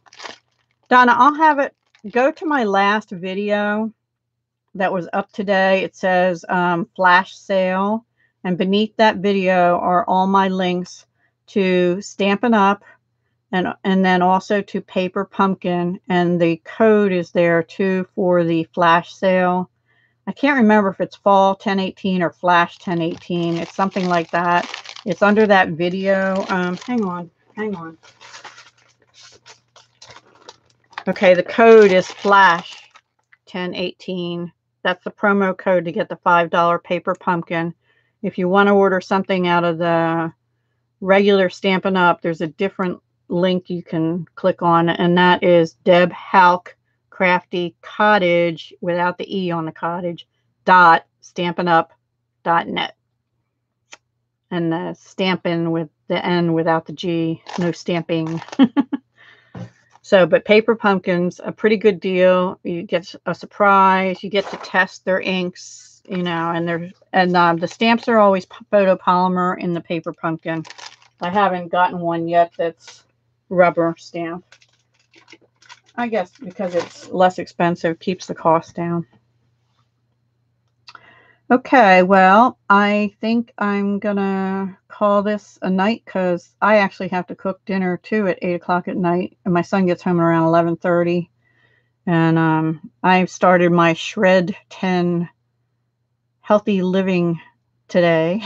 I'll have it go to my last video that was up today. It says flash sale, and beneath that video are all my links to Stampin' Up and then also to Paper Pumpkin, and the code is there too for the flash sale. I can't remember if it's fall 1018 or flash 1018. It's something like that. It's under that video. Hang on. Okay, the code is flash 1018. That's the promo code to get the $5 Paper Pumpkin. If you want to order something out of the regular Stampin' Up, there's a different link you can click on, and that is Deb Halk Crafty Cottage without the E on the cottage .stampinup.net, and the Stampin' with the N without the G, no stamping. So, but Paper Pumpkin's a pretty good deal. You get a surprise. You get to test their inks, you know, and the stamps are always photopolymer in the Paper Pumpkin. I haven't gotten one yet that's rubber stamp. I guess because it's less expensive, keeps the cost down. Okay, well, I think I'm gonna call this a night because I actually have to cook dinner too at 8 o'clock at night, and my son gets home around 11:30. And I've started my Shred 10 healthy living today.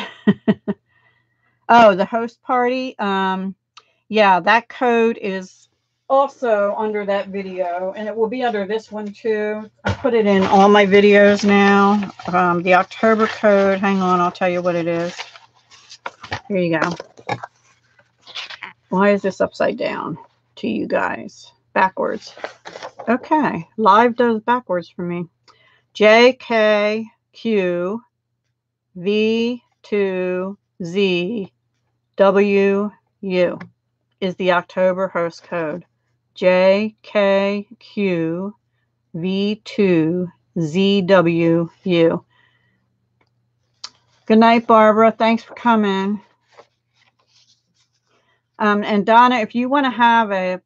Oh, the host party. Yeah, that code is also under that video, and it will be under this one too. I put it in all my videos now. The October code, hang on, I'll tell you what it is. Here you go. Why is this upside down to you guys? Backwards. Okay, live does backwards for me. JKQ V2ZWU is the October host code. JKQ V2ZWU. Good night, Barbara. Thanks for coming. And Donna, if you want to have a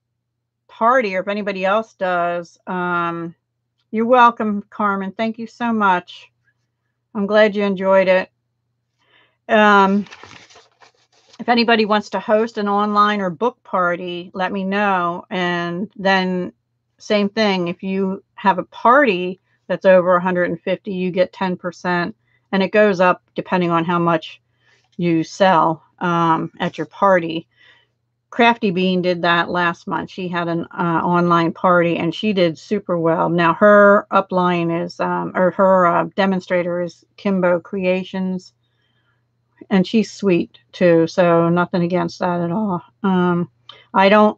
party, or if anybody else does, you're welcome, Carmen. Thank you so much. I'm glad you enjoyed it. If anybody wants to host an online or book party, let me know. And then same thing, if you have a party that's over 150, you get 10%, and it goes up depending on how much you sell at your party. Crafty Bean did that last month. She had an online party, and she did super well. Now her upline is, or her demonstrator is Kimbo Creations, and she's sweet too, so nothing against that at all. I don't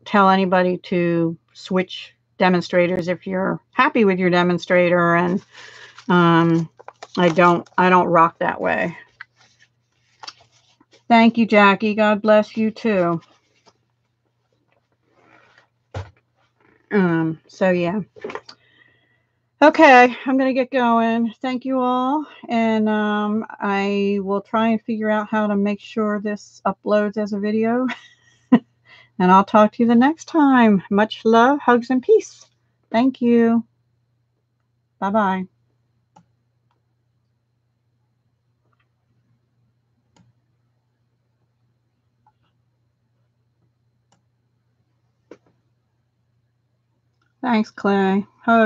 tell anybody to switch demonstrators if you're happy with your demonstrator, and I don't rock that way. Thank you, Jackie. God bless you too. So yeah. Okay, I'm gonna get going. Thank you all, and I will try and figure out how to make sure this uploads as a video. And I'll talk to you the next time. Much love, hugs, and peace. Thank you. Bye-bye. Thanks, Clay. Hugs.